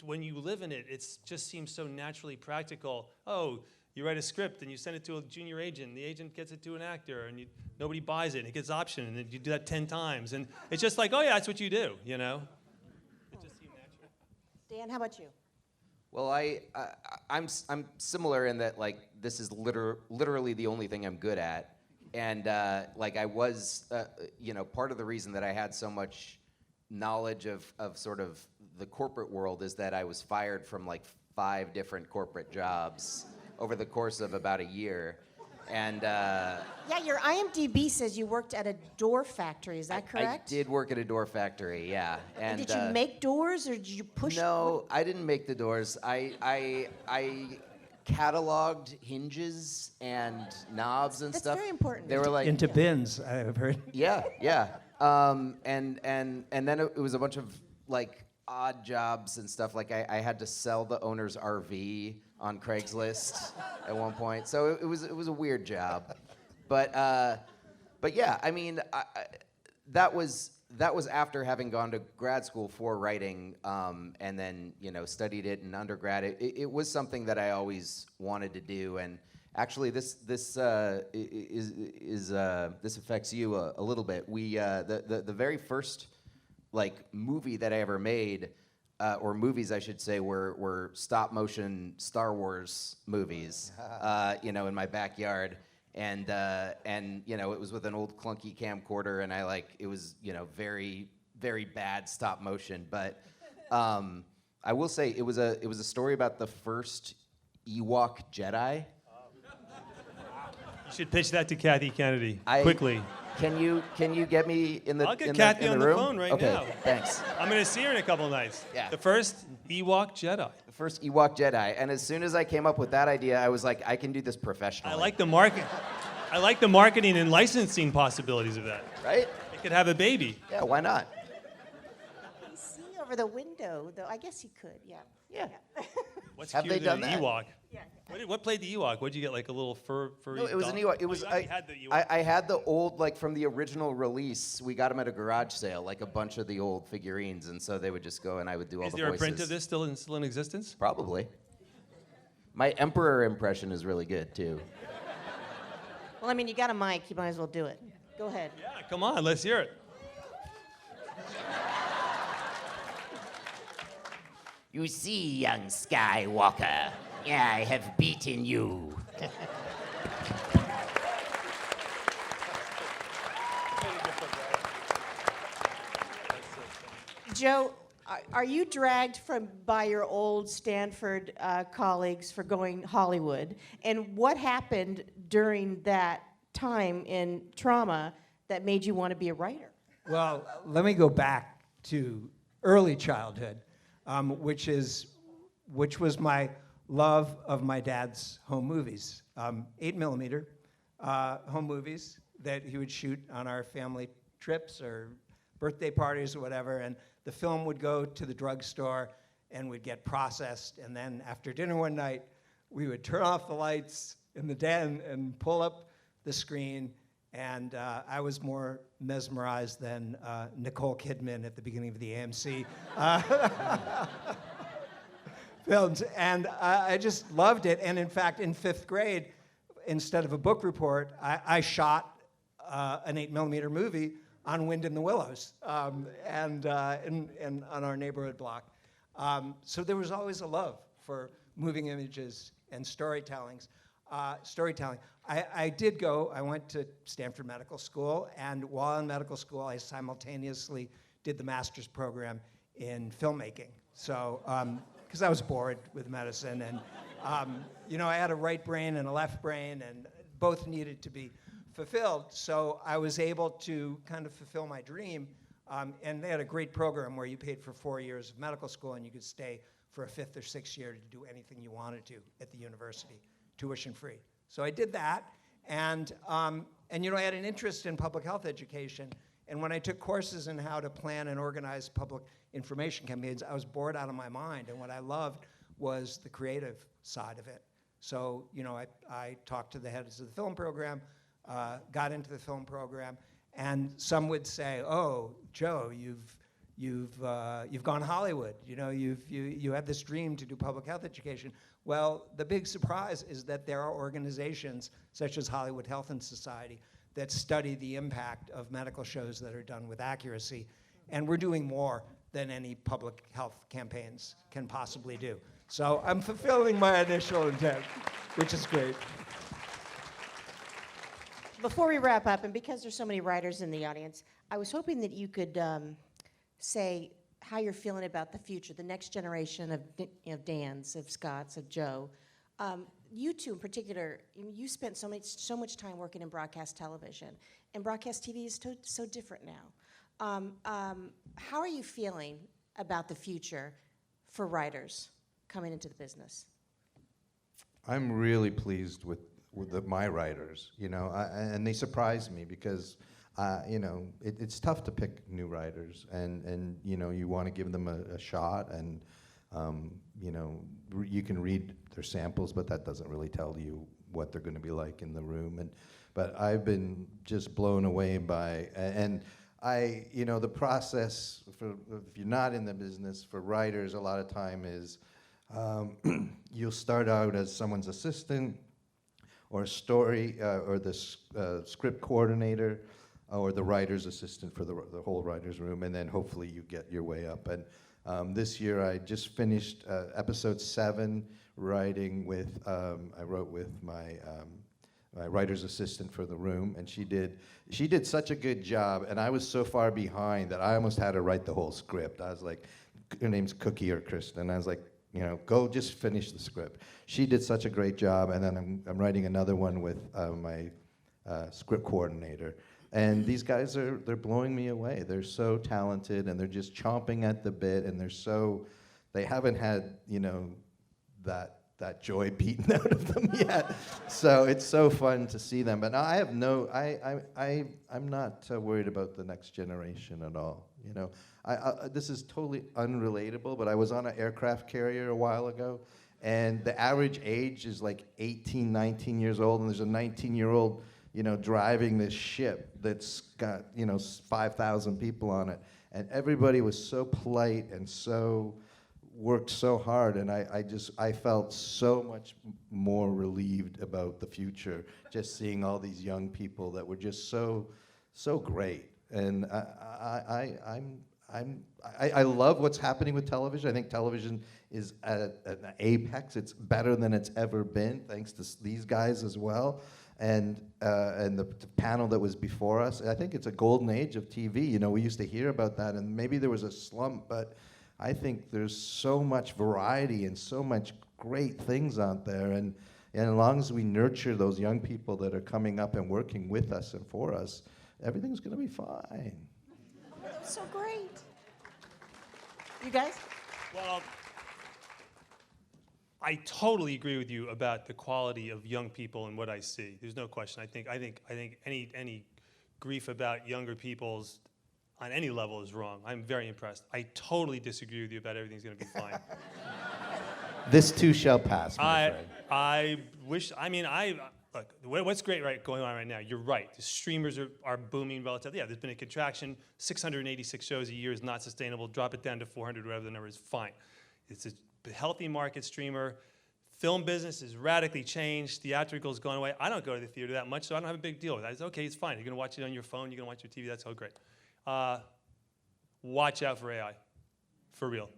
when you live in it, it just seems so naturally practical. Oh, you write a script and you send it to a junior agent, and the agent gets it to an actor, and nobody buys it, and it gets optioned, and you do that 10 times, and it's just like, oh yeah, that's what you do, you know? It just seemed natural. Dan, how about you? Well, I'm similar in that, like, this is literally the only thing I'm good at, and like I was, you know, part of the reason that I had so much knowledge of sort of the corporate world is that I was fired from like 5 different corporate jobs over the course of about a year. And yeah, your IMDb says you worked at a door factory. Is that correct? I did work at a door factory, yeah. And did you make doors, or did you push? No, I didn't make the doors. I cataloged hinges and knobs and stuff. That's very important. They were like into bins, I've heard. Yeah, yeah. And then it was a bunch of like odd jobs and stuff. Like I had to sell the owner's RV on Craigslist at one point. So it was a weird job, but yeah, I mean, that was after having gone to grad school for writing, and then, you know, studied it in undergrad. It was something that I always wanted to do, and actually this affects you a little bit. The very first like movie that I ever made, or movies I should say, were stop motion Star Wars movies, you know, in my backyard. And you know, it was with an old clunky camcorder, and it was, you know, very, very bad stop motion. But I will say it was a story about the first Ewok Jedi. You should pitch that to Kathy Kennedy quickly. Can you get me in the I'll get in Kathy the on the room? phone right okay, now. Thanks. I'm going to see her in a couple of nights. Yeah. The first Ewok Jedi. The first Ewok Jedi. And as soon as I came up with that idea, I was like, I can do this professionally. I like the marketing and licensing possibilities of that. Right? It could have a baby. Yeah, why not? I see over the window, though. I guess he could. Yeah. Yeah. What's Have cuter they done than that? an Ewok? Yeah. What played the Ewok? What'd you get, like a little furry No, it was an Ewok. It was you had the Ewok. I had the old, like, from the original release. We got them at a garage sale, like a bunch of the old figurines, and so they would just go, and I would do all Is the there voices. a print of this still in existence? Probably. My Emperor impression is really good too. Well, I mean, you got a mic. You might as well do it. Go ahead. Yeah, come on, let's hear it. You see, young Skywalker, I have beaten you. Joe, are you dragged by your old Stanford colleagues for going Hollywood? And what happened during that time in trauma that made you want to be a writer? Well, let me go back to early childhood, which was my love of my dad's home movies, 8mm home movies that he would shoot on our family trips or birthday parties or whatever, and the film would go to the drugstore and would get processed, and then after dinner one night, we would turn off the lights in the den and pull up the screen, and I was more mesmerized than Nicole Kidman at the beginning of the AMC films, and I just loved it. And in fact, in 5th grade, instead of a book report, I shot an 8mm movie on Wind in the Willows and on our neighborhood block. So there was always a love for moving images and storytelling. I went to Stanford Medical School, and while in medical school, I simultaneously did the master's program in filmmaking. So, because I was bored with medicine, and I had a right brain and a left brain, and both needed to be fulfilled. So I was able to kind of fulfill my dream. And they had a great program where you paid for 4 years of medical school, and you could stay for a 5th or 6th year to do anything you wanted to at the university, tuition free. So I did that, and I had an interest in public health education. And when I took courses in how to plan and organize public information campaigns, I was bored out of my mind. And what I loved was the creative side of it. So, I talked to the heads of the film program, got into the film program, and some would say, "Oh, Joe, you've gone Hollywood. You have this dream to do public health education." Well, the big surprise is that there are organizations such as Hollywood Health and Society that study the impact of medical shows that are done with accuracy, and we're doing more than any public health campaigns can possibly do. So I'm fulfilling my initial intent, which is great. Before we wrap up, and because there's so many writers in the audience, I was hoping that you could say how you're feeling about the future, the next generation of Dans, of Scotts, of Joe. You two in particular, you spent so much time working in broadcast television, and broadcast TV is so different now. How are you feeling about the future for writers coming into the business? I'm really pleased with my writers, and they surprise me because, it's tough to pick new writers, and you want to give them a shot, and you can read their samples, but that doesn't really tell you what they're going to be like in the room. But I've been just blown away by, and the process for, if you're not in the business, for writers, a lot of time is you'll start out as someone's assistant, or or the script coordinator, or the writer's assistant for the whole writer's room, and then hopefully you get your way up. And this year I just finished episode 7, writing with, I wrote with my writer's assistant for the room, and she did such a good job, and I was so far behind that I almost had to write the whole script. I was like, her name's Cookie or Kristen, I was like, go just finish the script. She did such a great job, and then I'm writing another one with my script coordinator. And these guys they're blowing me away. They're so talented, and they're just chomping at the bit, and they haven't had, that joy beaten out of them yet. So it's so fun to see them. But I'm not worried about the next generation at all. This is totally unrelatable, but I was on an aircraft carrier a while ago, and the average age is like 18, 19 years old, and there's a 19-year-old, driving this ship that's got, 5,000 people on it, and everybody was so polite and worked so hard, and I felt so much more relieved about the future, just seeing all these young people that were just so great. And I love what's happening with television. I think television is at an apex. It's better than it's ever been, thanks to these guys as well, and the panel that was before us. I think it's a golden age of TV. We used to hear about that, and maybe there was a slump, but I think there's so much variety and so much great things out there, and as long as we nurture those young people that are coming up and working with us and for us, everything's going to be fine. That's so great. You guys? Well, I totally agree with you about the quality of young people and what I see. There's no question. I think any grief about younger people's on any level is wrong. I'm very impressed. I totally disagree with you about everything's going to be fine. This too shall pass, my friend. Look, what's great going on right now, you're right. The streamers are booming relatively. Yeah, there's been a contraction. 686 shows a year is not sustainable. Drop it down to 400, whatever the number is, fine. It's a healthy market streamer. Film business is radically changed. Theatrical's gone away. I don't go to the theater that much, so I don't have a big deal with that. It's okay, it's fine. You're going to watch it on your phone. You're going to watch your TV. That's all great. Watch out for AI, for real.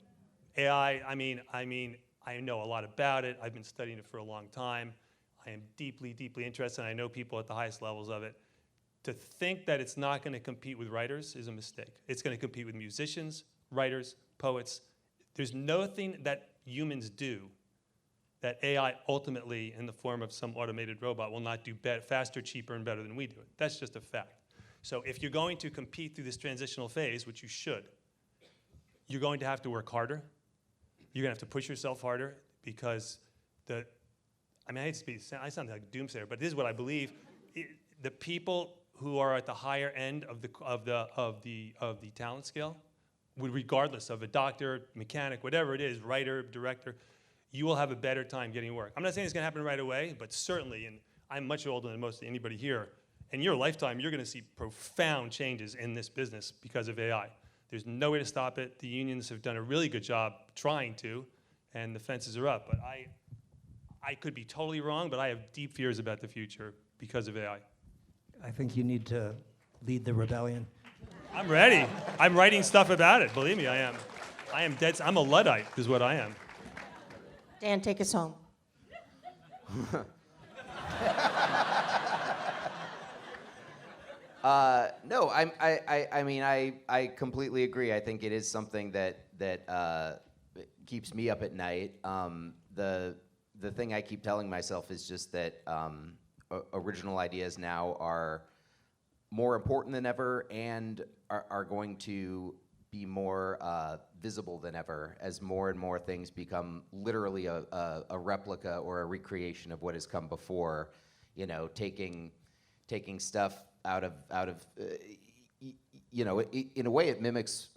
AI, I mean, I know a lot about it. I've been studying it for a long time. I am deeply, deeply interested, and I know people at the highest levels of it. To think that it's not going to compete with writers is a mistake. It's going to compete with musicians, writers, poets. There's nothing that humans do that AI ultimately, in the form of some automated robot, will not do faster, cheaper, and better than we do it. That's just a fact. So if you're going to compete through this transitional phase, which you should, you're going to have to work harder. You're going to have to push yourself harder because I hate to speak, I sound like a doomsayer, but this is what I believe. The people who are at the higher end of the talent scale, regardless of a doctor, mechanic, whatever it is, writer, director, you will have a better time getting work. I'm not saying it's going to happen right away, but certainly, and I'm much older than most anybody here, in your lifetime, you're going to see profound changes in this business because of AI. There's no way to stop it. The unions have done a really good job trying to, and the fences are up. But I could be totally wrong, but I have deep fears about the future because of AI. I think you need to lead the rebellion. I'm ready. I'm writing stuff about it. Believe me, I am. I'm a Luddite, is what I am. Dan, take us home. No, I completely agree. I think it is something that keeps me up at night. The thing I keep telling myself is just that original ideas now are more important than ever and are going to be more visible than ever as more and more things become literally a replica or a recreation of what has come before. You know, taking stuff out of in a way it mimics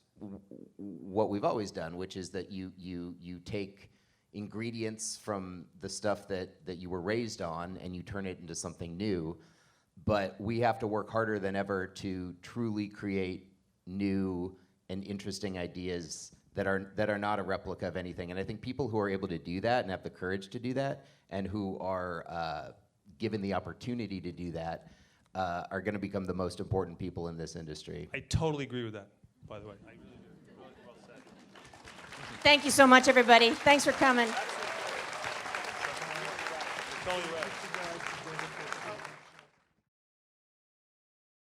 what we've always done, which is that you take ingredients from the stuff that you were raised on and you turn it into something new. But we have to work harder than ever to truly create new and interesting ideas that are not a replica of anything. And I think people who are able to do that and have the courage to do that and who are given the opportunity to do that are going to become the most important people in this industry. I totally agree with that, by the way. I really do. Well said. Thank you so much, everybody. Thanks for coming. Totally right.